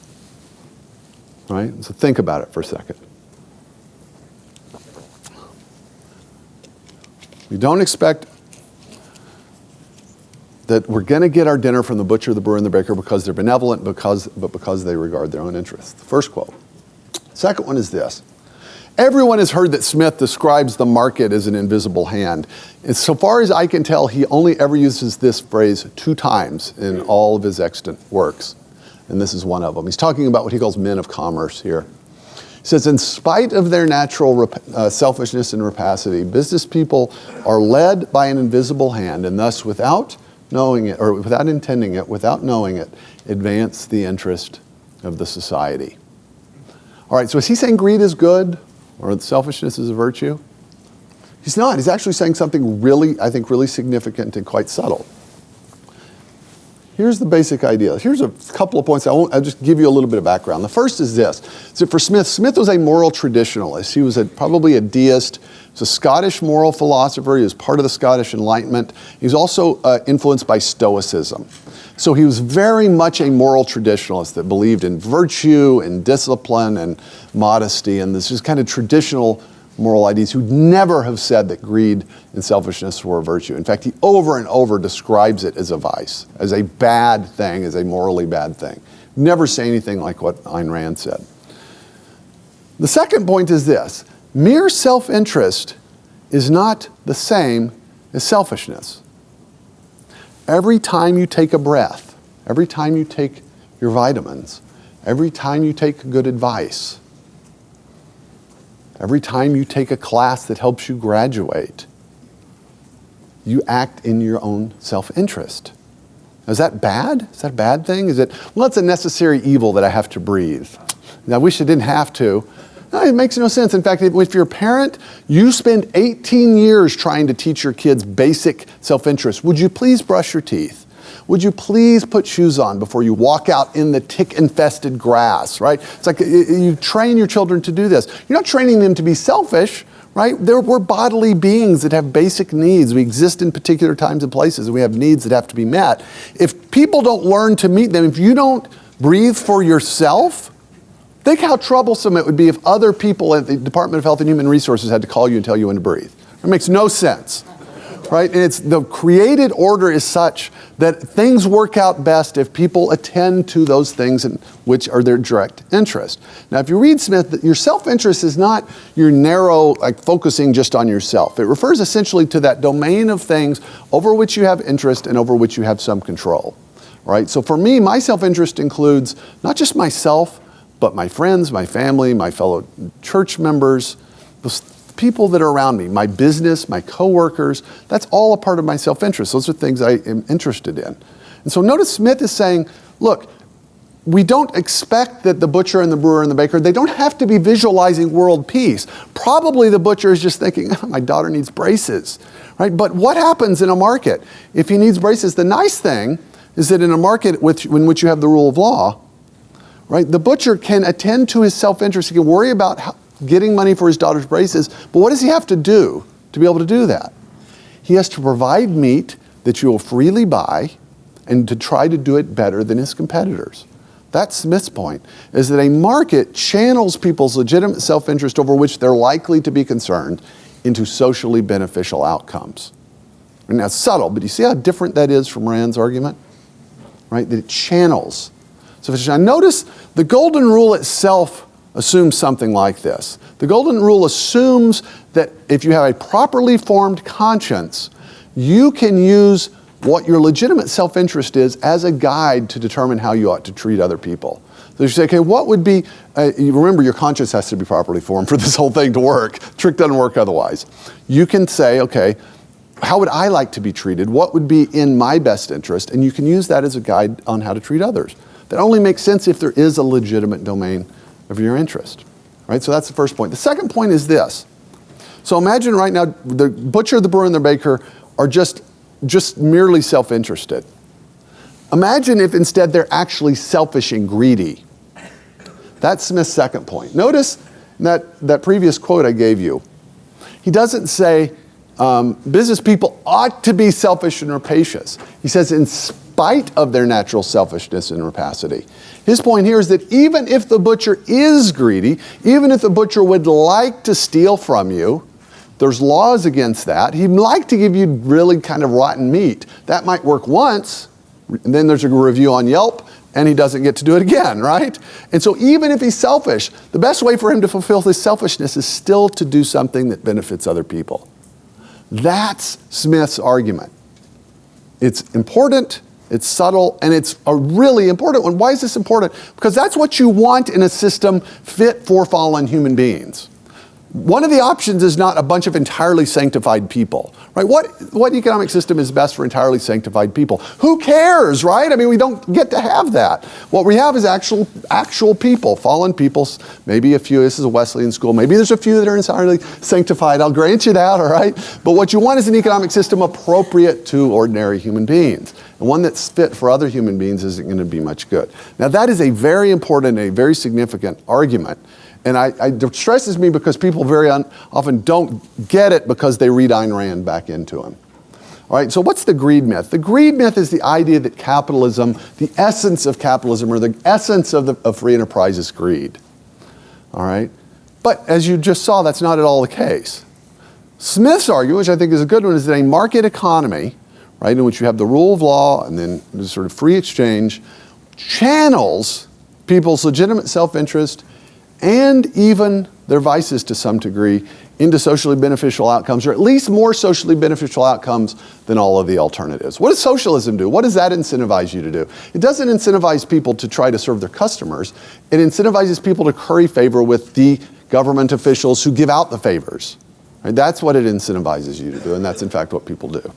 Right? So think about it for a second. We don't expect that we're going to get our dinner from the butcher, the brewer, and the baker because they're benevolent, but because they regard their own interests. The first quote. Second one is this. Everyone has heard that Smith describes the market as an invisible hand. And so far as I can tell, he only ever uses this phrase 2 times in all of his extant works. And this is one of them. He's talking about what he calls men of commerce here. He says, in spite of their natural selfishness and rapacity, business people are led by an invisible hand, and thus without knowing it, or without intending it, without knowing it, advance the interest of the society. All right, so is he saying greed is good? Or selfishness is a virtue? He's not. He's actually saying something really, I think, really significant and quite subtle. Here's the basic idea. Here's a couple of points. I'll just give you a little bit of background. The first is this. So for Smith, Smith was a moral traditionalist. He was probably a deist. He was a Scottish moral philosopher. He was part of the Scottish Enlightenment. He was also influenced by Stoicism. So he was very much a moral traditionalist that believed in virtue and discipline and modesty and this just kind of traditional moral ideas, who'd never have said that greed and selfishness were a virtue. In fact, he over and over describes it as a vice, as a bad thing, as a morally bad thing. Never say anything like what Ayn Rand said. The second point is this. Mere self-interest is not the same as selfishness. Every time you take a breath, every time you take your vitamins, every time you take good advice, every time you take a class that helps you graduate, you act in your own self-interest. Is that bad? Is that a bad thing? Is it, well, it's a necessary evil that I have to breathe. I wish I didn't have to. No, it makes no sense. In fact, if you're a parent, you spend 18 years trying to teach your kids basic self-interest. Would you please brush your teeth? Would you please put shoes on before you walk out in the tick-infested grass, right? It's like you train your children to do this. You're not training them to be selfish, right? We're bodily beings that have basic needs. We exist in particular times and places, and we have needs that have to be met. If people don't learn to meet them, if you don't breathe for yourself, think how troublesome it would be if other people at the Department of Health and Human Resources had to call you and tell you when to breathe. It makes no sense, right? And the created order is such that things work out best if people attend to those things which are their direct interest. Now, if you read Smith, your self-interest is not your narrow, like focusing just on yourself. It refers essentially to that domain of things over which you have interest and over which you have some control, right? So for me, my self-interest includes not just myself, but my friends, my family, my fellow church members, the people that are around me, my business, my coworkers, that's all a part of my self-interest. Those are things I am interested in. And so notice Smith is saying, look, we don't expect that the butcher and the brewer and the baker, they don't have to be visualizing world peace. Probably the butcher is just thinking, oh, my daughter needs braces, right? But what happens in a market? If he needs braces, the nice thing is that in a market in which you have the rule of law, right? The butcher can attend to his self-interest. He can worry about getting money for his daughter's braces, but what does he have to do to be able to do that? He has to provide meat that you will freely buy and to try to do it better than his competitors. That's Smith's point, is that a market channels people's legitimate self-interest over which they're likely to be concerned into socially beneficial outcomes. And now it's subtle, but you see how different that is from Rand's argument? Right? That it channels sufficient. Now notice the golden rule itself assumes something like this. The golden rule assumes that if you have a properly formed conscience, you can use what your legitimate self-interest is as a guide to determine how you ought to treat other people. So you say, okay, what would be, you remember your conscience has to be properly formed for this whole thing to work. Trick doesn't work otherwise. You can say, okay, how would I like to be treated? What would be in my best interest? And you can use that as a guide on how to treat others. That only makes sense if there is a legitimate domain of your interest, right? So that's the first point. The second point is this. So imagine right now the butcher, the brewer, and the baker are just merely self-interested. Imagine if instead they're actually selfish and greedy. That's Smith's second point. Notice that previous quote I gave you. He doesn't say business people ought to be selfish and rapacious. He says in spite of their natural selfishness and rapacity. His point here is that even if the butcher is greedy, even if the butcher would like to steal from you, there's laws against that. He'd like to give you really kind of rotten meat. That might work once, and then there's a review on Yelp, and he doesn't get to do it again, right? And so even if he's selfish, the best way for him to fulfill his selfishness is still to do something that benefits other people. That's Smith's argument. It's important, it's subtle, and it's a really important one. Why is this important? Because that's what you want in a system fit for fallen human beings. One of the options is not a bunch of entirely sanctified people, right? What economic system is best for entirely sanctified people? Who cares, right? I mean, we don't get to have that. What we have is actual people, fallen people, maybe a few, this is a Wesleyan school, maybe there's a few that are entirely sanctified, I'll grant you that, all right? But what you want is an economic system appropriate to ordinary human beings. And one that's fit for other human beings isn't going to be much good. Now that is a very important, a very significant argument. And it stresses me because people very often don't get it because they read Ayn Rand back into him. All right, so what's the greed myth? The greed myth is the idea that capitalism, the essence of capitalism, or the essence of free enterprise is greed. All right? But as you just saw, that's not at all the case. Smith's argument, which I think is a good one, is that a market economy, right, in which you have the rule of law and then the sort of free exchange, channels people's legitimate self-interest and even their vices to some degree into socially beneficial outcomes, or at least more socially beneficial outcomes than all of the alternatives. What does socialism do? What does that incentivize you to do? It doesn't incentivize people to try to serve their customers. It incentivizes people to curry favor with the government officials who give out the favors. Right? That's what it incentivizes you to do, and that's in fact what people do.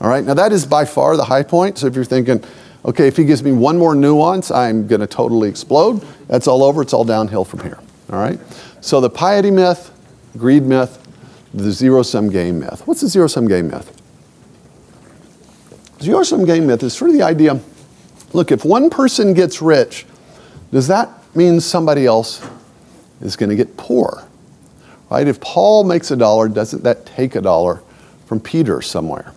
All right, now that is by far the high point. So if you're thinking, okay, if he gives me one more nuance, I'm going to totally explode. That's all over. It's all downhill from here. All right? So the piety myth, greed myth, the zero-sum game myth. What's the zero-sum game myth? Zero-sum game myth is sort of the idea, look, if one person gets rich, does that mean somebody else is going to get poor? Right? If Paul makes $1, doesn't that take $1 from Peter somewhere?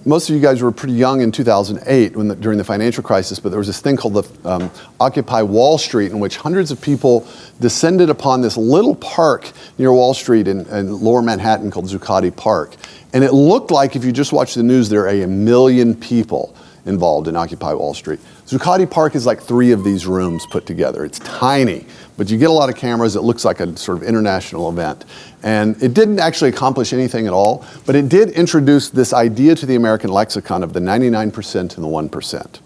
Most of you guys were pretty young in 2008 during the financial crisis, but there was this thing called the Occupy Wall Street, in which hundreds of people descended upon this little park near Wall Street in lower Manhattan called Zuccotti Park. And it looked like, if you just watch the news, there are 1 million people involved in Occupy Wall Street. Zuccotti Park is like 3 of these rooms put together. It's tiny, but you get a lot of cameras. It looks like a sort of international event. And it didn't actually accomplish anything at all, but it did introduce this idea to the American lexicon of the 99% and the 1%.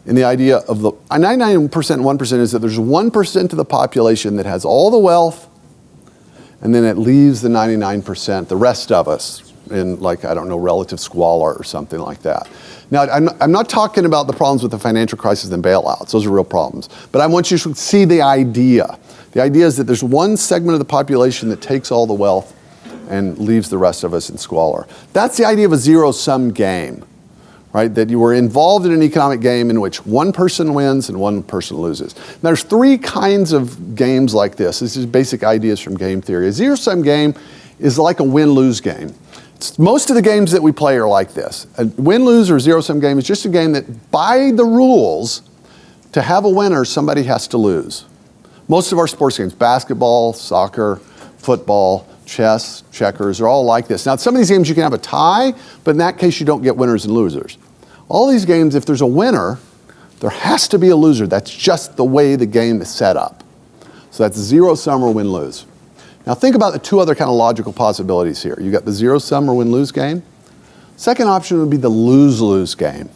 And the idea of the 99% and 1% is that there's 1% of the population that has all the wealth, and then it leaves the 99%, the rest of us, in like, I don't know, relative squalor or something like that. Now, I'm not talking about the problems with the financial crisis and bailouts. Those are real problems. But I want you to see the idea. The idea is that there's one segment of the population that takes all the wealth and leaves the rest of us in squalor. That's the idea of a zero-sum game, right? That you were involved in an economic game in which one person wins and one person loses. Now, there's 3 kinds of games like this. This is basic ideas from game theory. A zero-sum game is like a win-lose game. Most of the games that we play are like this. A win-lose or zero-sum game is just a game that, by the rules, to have a winner, somebody has to lose. Most of our sports games, basketball, soccer, football, chess, checkers, are all like this. Now, some of these games you can have a tie, but in that case you don't get winners and losers. All these games, if there's a winner, there has to be a loser. That's just the way the game is set up. So that's zero-sum or win-lose. Now think about the two other kind of logical possibilities here. You got the zero-sum or win-lose game. Second option would be the lose-lose game.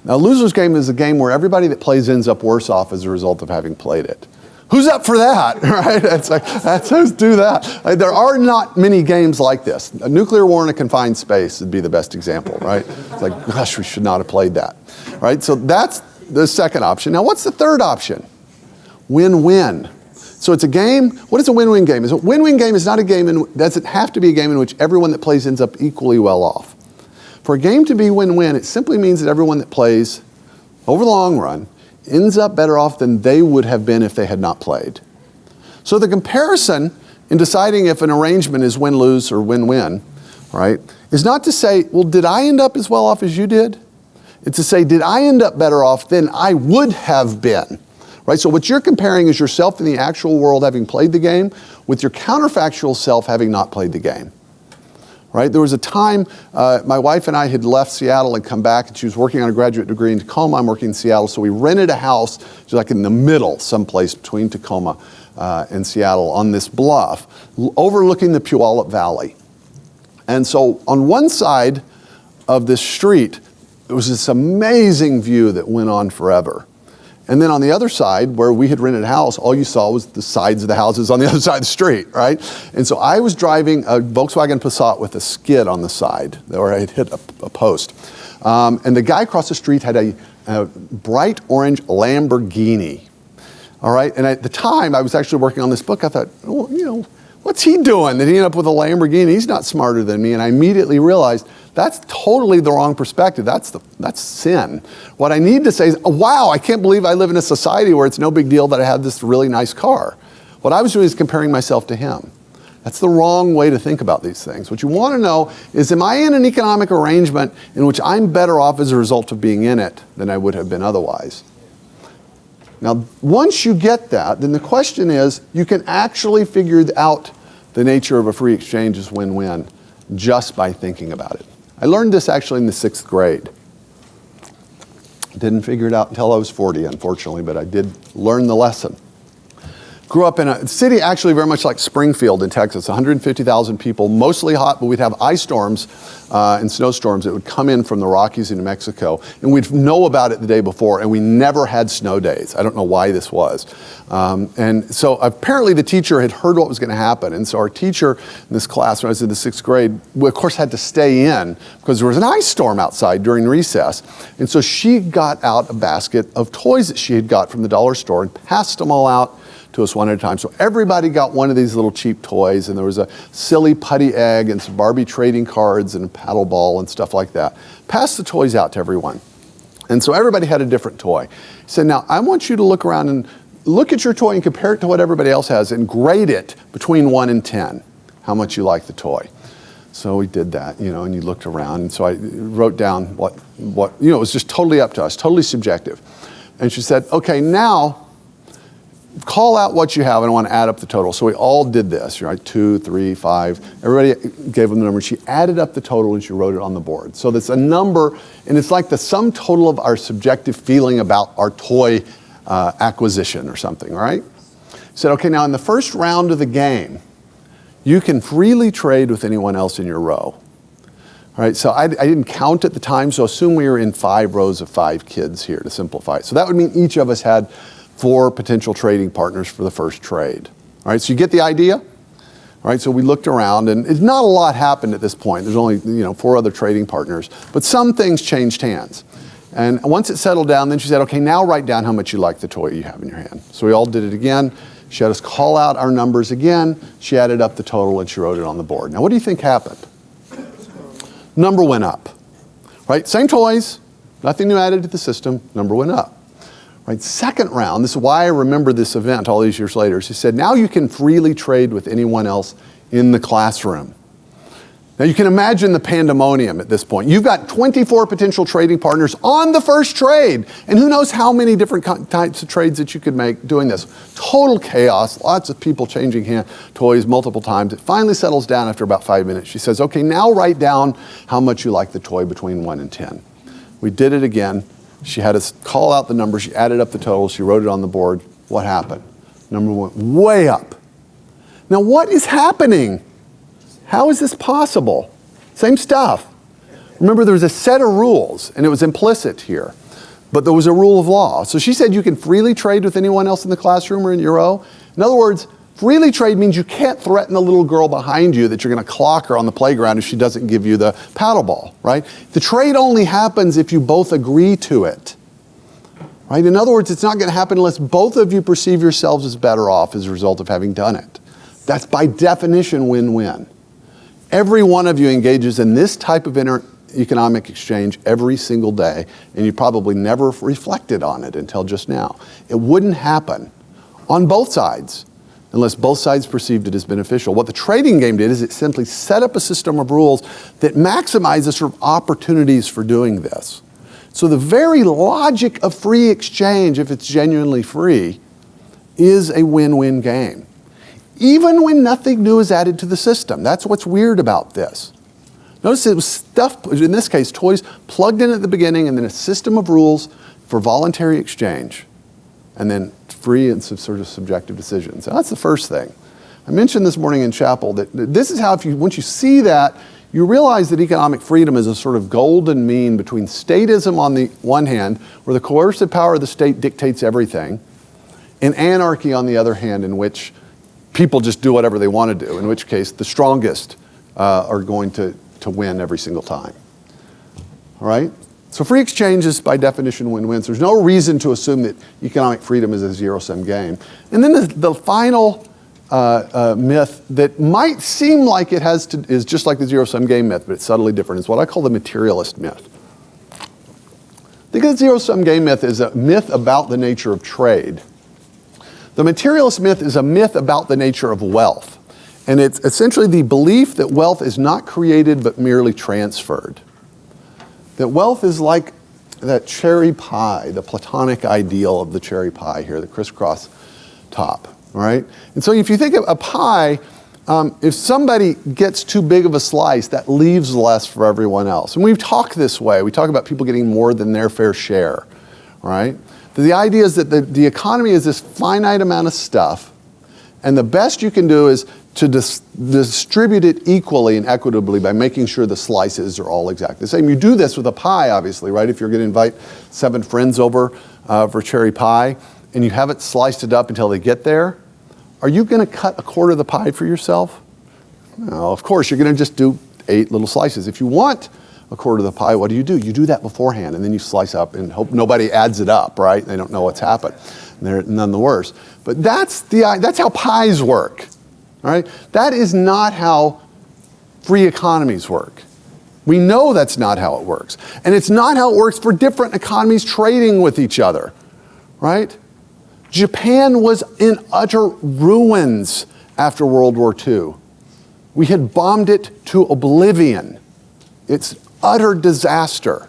Now, lose-lose game is a game where everybody that plays ends up worse off as a result of having played it. Who's up for that, right? It's like, let's do that. There are not many games like this. A nuclear war in a confined space would be the best example, right? It's like, gosh, we should not have played that, right? So that's the second option. Now, what's the third option? Win-win. So it's a game. What is a win-win game? A win-win game is not a game, doesn't have to be a game in which everyone that plays ends up equally well off. For a game to be win-win, it simply means that everyone that plays, over the long run, ends up better off than they would have been if they had not played. So the comparison in deciding if an arrangement is win-lose or win-win, right, is not to say, well, did I end up as well off as you did? It's to say, did I end up better off than I would have been? Right? So what you're comparing is yourself in the actual world having played the game with your counterfactual self having not played the game. Right? There was a time my wife and I had left Seattle and come back, and she was working on a graduate degree in Tacoma. I'm working in Seattle, so we rented a house just like in the middle, someplace between Tacoma and Seattle, on this bluff overlooking the Puyallup Valley. And so on one side of this street, there was this amazing view that went on forever. And then on the other side, where we had rented a house, all you saw was the sides of the houses on the other side of the street, right? And so I was driving a Volkswagen Passat with a skid on the side, where I had hit a post. And the guy across the street had a bright orange Lamborghini, all right? And at the time, I was actually working on this book. I thought, well, you know, what's he doing that he ended up with a Lamborghini? He's not smarter than me. And I immediately realized that's totally the wrong perspective. That's sin. What I need to say is, oh, wow, I can't believe I live in a society where it's no big deal that I have this really nice car. What I was doing is comparing myself to him. That's the wrong way to think about these things. What you want to know is, am I in an economic arrangement in which I'm better off as a result of being in it than I would have been otherwise? Now, once you get that, then the question is, you can actually figure out the nature of a free exchange as win-win just by thinking about it. I learned this actually in the 6th grade. Didn't figure it out until I was 40, unfortunately, but I did learn the lesson. Grew up in a city actually very much like Springfield in Texas, 150,000 people, mostly hot, but we'd have ice storms and snowstorms that would come in from the Rockies into Mexico, and we'd know about it the day before, and we never had snow days. I don't know why this was. And so apparently the teacher had heard what was going to happen, and so our teacher in this class, when I was in the 6th grade, we of course had to stay in because there was an ice storm outside during recess. And so she got out a basket of toys that she had got from the dollar store and passed them all out to us one at a time. So everybody got one of these little cheap toys, and there was a silly putty egg and some Barbie trading cards and a paddle ball and stuff like that. Passed the toys out to everyone. And so everybody had a different toy. He said, now I want you to look around and look at your toy and compare it to what everybody else has and grade it between 1 and 10, how much you like the toy. So we did that, you know, and you looked around. And so I wrote down what you know, it was just totally up to us, totally subjective. And she said, okay, now call out what you have, and I want to add up the total. So we all did this, right? 2, 3, 5. Everybody gave them the number. She added up the total and she wrote it on the board. So that's a number, and it's like the sum total of our subjective feeling about our toy acquisition or something, right? Said, okay, now in the first round of the game, you can freely trade with anyone else in your row. All right, so I didn't count at the time, so assume we were in 5 rows of 5 kids here to simplify it. So that would mean each of us had 4 potential trading partners for the first trade. All right, so you get the idea? All right, so we looked around, and not a lot happened at this point. There's only 4 other trading partners, but some things changed hands. And once it settled down, then she said, okay, now write down how much you like the toy you have in your hand. So we all did it again. She had us call out our numbers again. She added up the total and she wrote it on the board. Now, what do you think happened? Number went up, right? Same toys, nothing new added to the system, number went up. Right, second round, this is why I remember this event all these years later. She said, now you can freely trade with anyone else in the classroom. Now you can imagine the pandemonium at this point. You've got 24 potential trading partners on the first trade, and who knows how many different types of trades that you could make doing this. Total chaos, lots of people changing toys multiple times. It finally settles down after about 5 minutes. She says, okay, now write down how much you like the toy between 1 and 10. We did it again. She had us call out the numbers. She added up the totals. She wrote it on the board. What happened? Number went way up. Now what is happening? How is this possible? Same stuff. Remember, there was a set of rules, and it was implicit here, but there was a rule of law. So she said you can freely trade with anyone else in the classroom or in your row. In other words, freely trade means you can't threaten the little girl behind you that you're going to clock her on the playground if she doesn't give you the paddle ball, right? The trade only happens if you both agree to it, right? In other words, it's not going to happen unless both of you perceive yourselves as better off as a result of having done it. That's by definition win-win. Every one of you engages in this type of economic exchange every single day, and you probably never reflected on it until just now. It wouldn't happen on both sides unless both sides perceived it as beneficial. What the trading game did is it simply set up a system of rules that maximizes sort of opportunities for doing this. So the very logic of free exchange, if it's genuinely free, is a win-win game. Even when nothing new is added to the system. That's what's weird about this. Notice it was stuff, in this case, toys plugged in at the beginning and then a system of rules for voluntary exchange. And then free and sort of subjective decisions. So that's the first thing. I mentioned this morning in chapel that this is how, once you see that, you realize that economic freedom is a sort of golden mean between statism on the one hand, where the coercive power of the state dictates everything, and anarchy on the other hand, in which people just do whatever they want to do, in which case the strongest are going to win every single time. All right? So free exchange is by definition win-wins. There's no reason to assume that economic freedom is a zero-sum game. And then the final myth that might seem like is just like the zero-sum game myth, but it's subtly different. It's what I call the materialist myth. Think of the zero-sum game myth as a myth about the nature of trade. The materialist myth is a myth about the nature of wealth. And it's essentially the belief that wealth is not created but merely transferred. That wealth is like that cherry pie, the Platonic ideal of the cherry pie here, the crisscross top, all right? And so if you think of a pie, if somebody gets too big of a slice, that leaves less for everyone else. And we've talked this way. We talk about people getting more than their fair share, right? The idea is that the economy is this finite amount of stuff, and the best you can do is to distribute it equally and equitably by making sure the slices are all exactly the same. You do this with a pie, obviously, right? If you're going to invite 7 friends over for cherry pie, and you haven't sliced it up until they get there, are you going to cut a quarter of the pie for yourself? No, of course, you're going to just do 8 little slices. If you want a quarter of the pie, what do? You do that beforehand, and then you slice up and hope nobody adds it up, right? They don't know what's happened. They're none the worse. But that's how pies work, all right? That is not how free economies work. We know that's not how it works. And it's not how it works for different economies trading with each other, right? Japan was in utter ruins after World War II. We had bombed it to oblivion. It's utter disaster.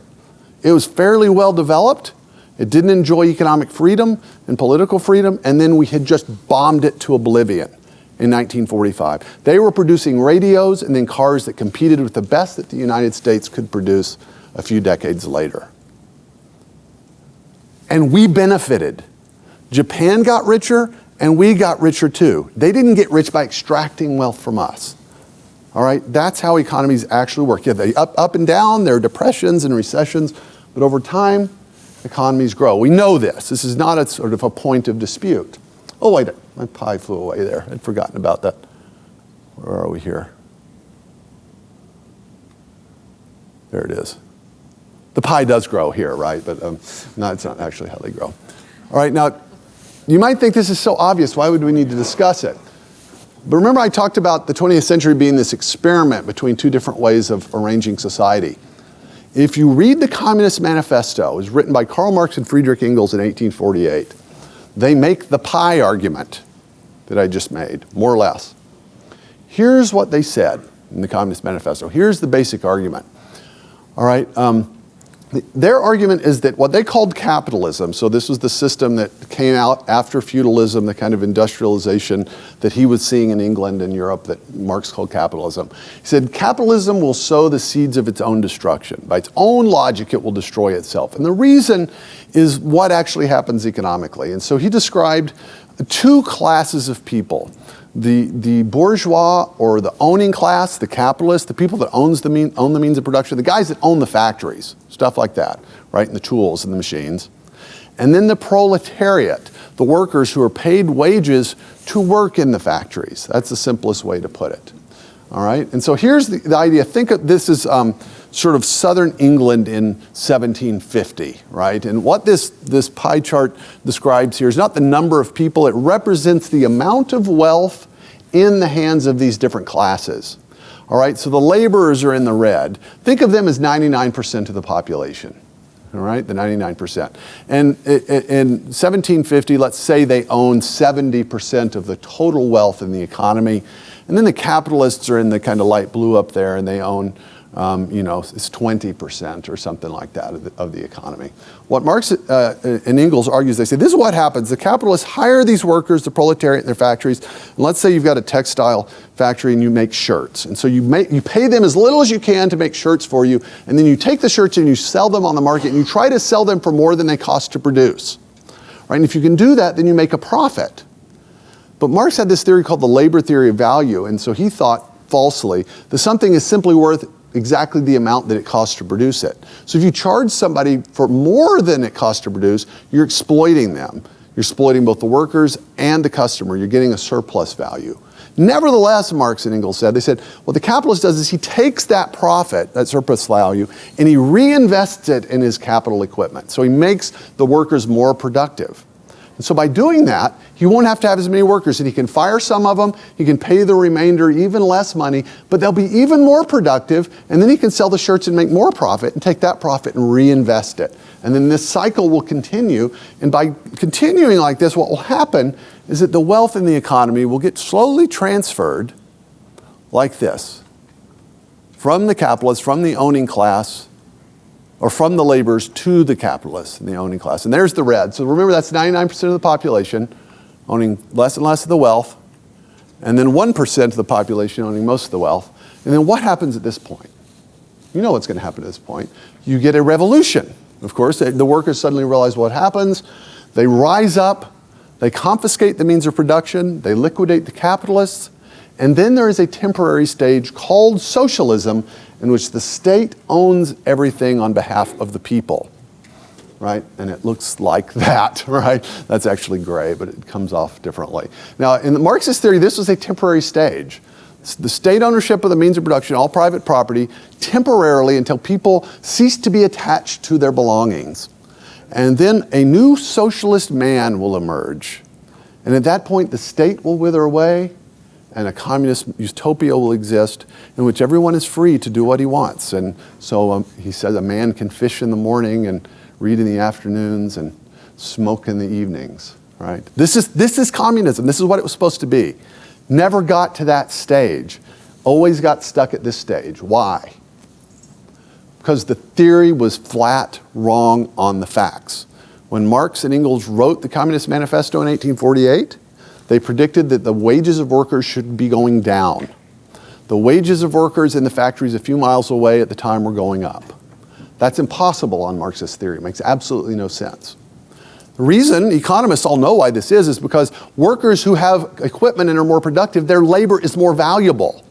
It was fairly well developed. It didn't enjoy economic freedom and political freedom, and then we had just bombed it to oblivion in 1945. They were producing radios and then cars that competed with the best that the United States could produce a few decades later. And we benefited. Japan got richer, and we got richer too. They didn't get rich by extracting wealth from us. All right, that's how economies actually work. Yeah, they up and down, there are depressions and recessions, but over time, economies grow. We know this. This is not a sort of a point of dispute. Oh, wait, my pie flew away there. I'd forgotten about that. Where are we here? There it is. The pie does grow here, right? But no, it's not actually how they grow. All right, now, you might think this is so obvious. Why would we need to discuss it? But remember I talked about the 20th century being this experiment between 2 different ways of arranging society. If you read the Communist Manifesto, it was written by Karl Marx and Friedrich Engels in 1848. They make the pie argument that I just made, more or less. Here's what they said. in the Communist Manifesto. Here's the basic argument. All right. Their argument is that what they called capitalism, so this was the system that came out after feudalism, the kind of industrialization that he was seeing in England and Europe that Marx called capitalism. He said capitalism will sow the seeds of its own destruction. By its own logic, it will destroy itself. And the reason is what actually happens economically. And so he described two classes of people. The bourgeois, or the owning class, the capitalist, the people that own the means of production, the guys that own the factories, stuff like that, right, and the tools and the machines. And then the proletariat, the workers who are paid wages to work in the factories. That's the simplest way to put it. All right, and so here's the idea. Think of this as sort of southern England in 1750, right? And what this pie chart describes here is not the number of people, it represents the amount of wealth in the hands of these different classes. All right, so the laborers are in the red. Think of them as 99% of the population. All right, the 99%. And in 1750, let's say they own 70% of the total wealth in the economy. And then the capitalists are in the kind of light blue up there, and they own, it's 20% or something like that of the economy. What Marx and Engels argues, they say, this is what happens. The capitalists hire these workers, the proletariat in their factories. And let's say you've got a textile factory and you make shirts. And so you pay them as little as you can to make shirts for you. And then you take the shirts and you sell them on the market, and you try to sell them for more than they cost to produce. Right? And if you can do that, then you make a profit. But Marx had this theory called the labor theory of value. And so he thought, falsely, that something is simply worth exactly the amount that it costs to produce it. So if you charge somebody for more than it costs to produce, you're exploiting them. You're exploiting both the workers and the customer. You're getting a surplus value. Nevertheless, Marx and Engels said, they said, what the capitalist does is he takes that profit, that surplus value, and he reinvests it in his capital equipment. So he makes the workers more productive. And so by doing that, he won't have to have as many workers, and he can fire some of them, he can pay the remainder even less money, but they'll be even more productive, and then he can sell the shirts and make more profit and take that profit and reinvest it. And then this cycle will continue, and by continuing like this, what will happen is that the wealth in the economy will get slowly transferred like this, from the capitalists, from the owning class, or from the laborers to the capitalists and the owning class. And there's the red. So remember, that's 99% of the population owning less and less of the wealth, and then 1% of the population owning most of the wealth. And then what happens at this point? You know what's going to happen at this point. You get a revolution. Of course, the workers suddenly realize what happens. They rise up, they confiscate the means of production, they liquidate the capitalists, and then there is a temporary stage called socialism, in which the state owns everything on behalf of the people, right? And it looks like that, right? That's actually gray, but it comes off differently. Now, in the Marxist theory, this was a temporary stage. The state ownership of the means of production, all private property, temporarily until people cease to be attached to their belongings. And then a new socialist man will emerge. And at that point, the state will wither away, and a communist utopia will exist in which everyone is free to do what he wants. And so he says a man can fish in the morning and read in the afternoons and smoke in the evenings, right? This is communism. This is what it was supposed to be. Never got to that stage. Always got stuck at this stage. Why? Because the theory was flat wrong on the facts. When Marx and Engels wrote the Communist Manifesto in 1848, they predicted that the wages of workers should be going down. The wages of workers in the factories a few miles away at the time were going up. That's impossible on Marxist theory. It makes absolutely no sense. The reason, economists all know why this is because workers who have equipment and are more productive, their labor is more valuable,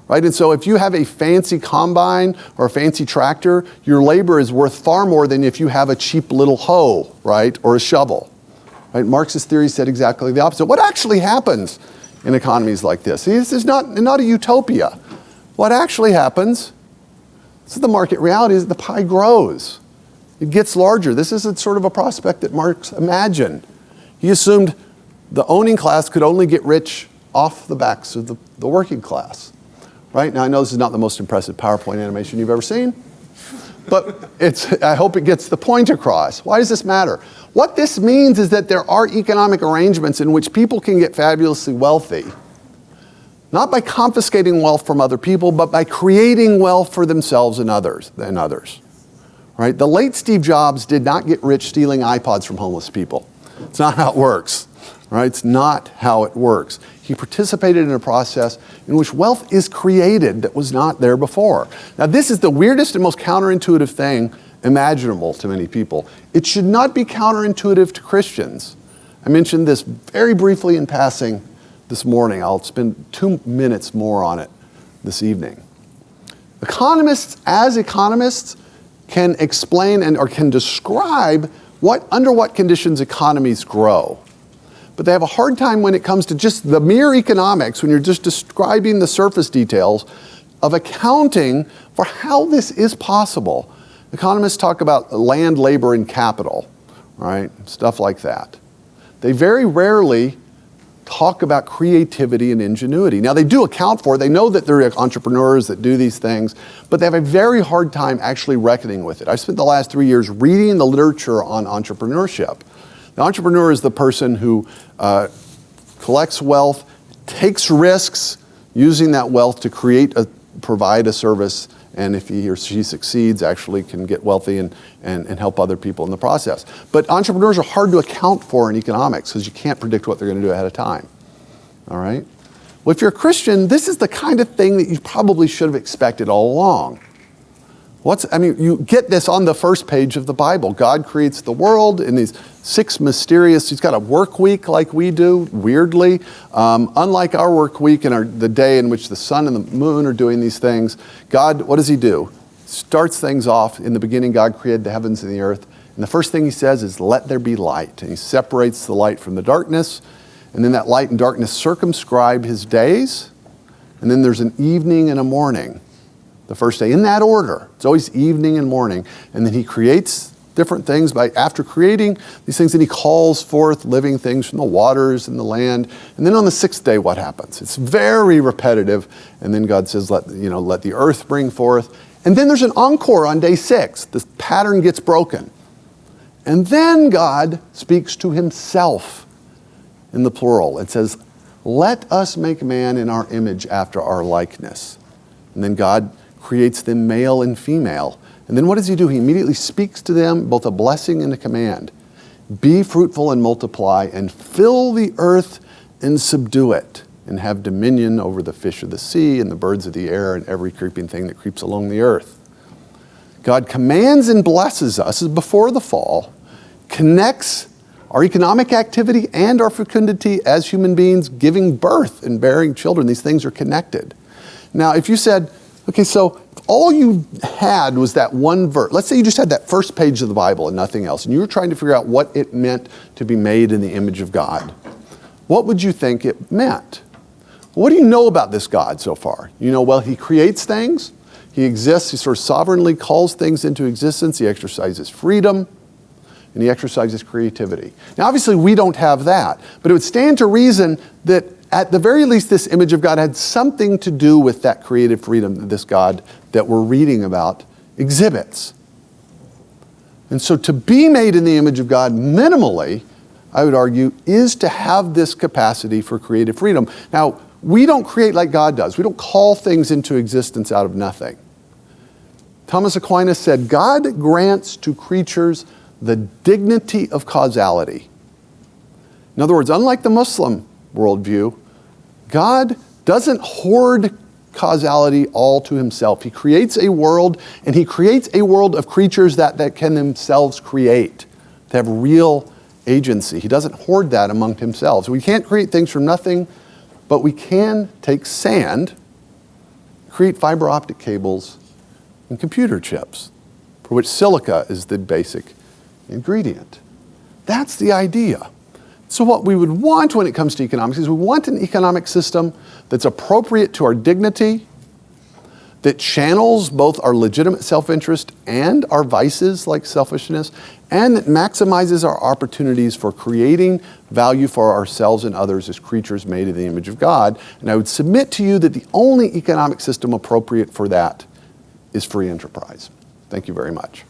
right? And so if you have a fancy combine or a fancy tractor, your labor is worth far more than if you have a cheap little hoe, right, or a shovel. Right? Marxist theory said exactly the opposite. What actually happens in economies like this? See, this is not a utopia. What actually happens, this is the market reality, is the pie grows. It gets larger. This isn't sort of a prospect that Marx imagined. He assumed the owning class could only get rich off the backs of the working class. Right? Now, I know this is not the most impressive PowerPoint animation you've ever seen, but I hope it gets the point across. Why does this matter? What this means is that there are economic arrangements in which people can get fabulously wealthy, Not by confiscating wealth from other people, but by creating wealth for themselves and others. Right? The late Steve Jobs did not get rich stealing iPods from homeless people. It's not how it works. Right? It's not how it works. He participated in a process in which wealth is created that was not there before. Now, this is the weirdest and most counterintuitive thing imaginable to many people. It should not be counterintuitive to Christians. I mentioned this very briefly in passing this morning. I'll spend 2 minutes more on it this evening. Economists, as economists, can explain or can describe under what conditions economies grow. But they have a hard time when it comes to just the mere economics, when you're just describing the surface details of accounting for how this is possible. Economists talk about land, labor, and capital, right? Stuff like that. They very rarely talk about creativity and ingenuity. Now, they do account for it. They know that there are entrepreneurs that do these things, but they have a very hard time actually reckoning with it. I've spent the last 3 years reading the literature on entrepreneurship. The entrepreneur is the person who collects wealth, takes risks, using that wealth to provide a service, and if he or she succeeds, actually can get wealthy and help other people in the process. But entrepreneurs are hard to account for in economics because you can't predict what they're going to do ahead of time. All right? Well, if you're a Christian, this is the kind of thing that you probably should have expected all along. You get this on the first page of the Bible. God creates the world in these 6 mysterious, he's got a work week like we do, weirdly. Unlike our work week and the day in which the sun and the moon are doing these things, God, what does he do? Starts things off. In the beginning, God created the heavens and the earth. And the first thing he says is, let there be light. And he separates the light from the darkness. And then that light and darkness circumscribe his days. And then there's an evening and a morning. The first day, in that order. It's always evening and morning. And then he creates different things after creating these things, and he calls forth living things from the waters and the land. And then on the 6th day, what happens? It's very repetitive. And then God says, let the earth bring forth. And then there's an encore on day 6. The pattern gets broken. And then God speaks to himself in the plural. It says, let us make man in our image after our likeness. And then God creates them male and female. And then what does he do? He immediately speaks to them both a blessing and a command. Be fruitful and multiply and fill the earth and subdue it and have dominion over the fish of the sea and the birds of the air and every creeping thing that creeps along the earth. God commands and blesses us before the fall, connects our economic activity and our fecundity as human beings, giving birth and bearing children. These things are connected. Now, if you said, okay, so all you had was that one verse. Let's say you just had that first page of the Bible and nothing else, and you were trying to figure out what it meant to be made in the image of God. What would you think it meant? What do you know about this God so far? He creates things. He exists. He sort of sovereignly calls things into existence. He exercises freedom, and he exercises creativity. Now, obviously, we don't have that, but it would stand to reason that at the very least, this image of God had something to do with that creative freedom that this God that we're reading about exhibits. And so to be made in the image of God minimally, I would argue, is to have this capacity for creative freedom. Now, we don't create like God does. We don't call things into existence out of nothing. Thomas Aquinas said, God grants to creatures the dignity of causality. In other words, unlike the Muslim worldview, God doesn't hoard causality all to himself. He creates a world, and he creates a world of creatures that can themselves create, to have real agency. He doesn't hoard that among himself. So we can't create things from nothing, but we can take sand, create fiber optic cables, and computer chips, for which silica is the basic ingredient. That's the idea. So what we would want when it comes to economics is we want an economic system that's appropriate to our dignity, that channels both our legitimate self-interest and our vices like selfishness, and that maximizes our opportunities for creating value for ourselves and others as creatures made in the image of God. And I would submit to you that the only economic system appropriate for that is free enterprise. Thank you very much.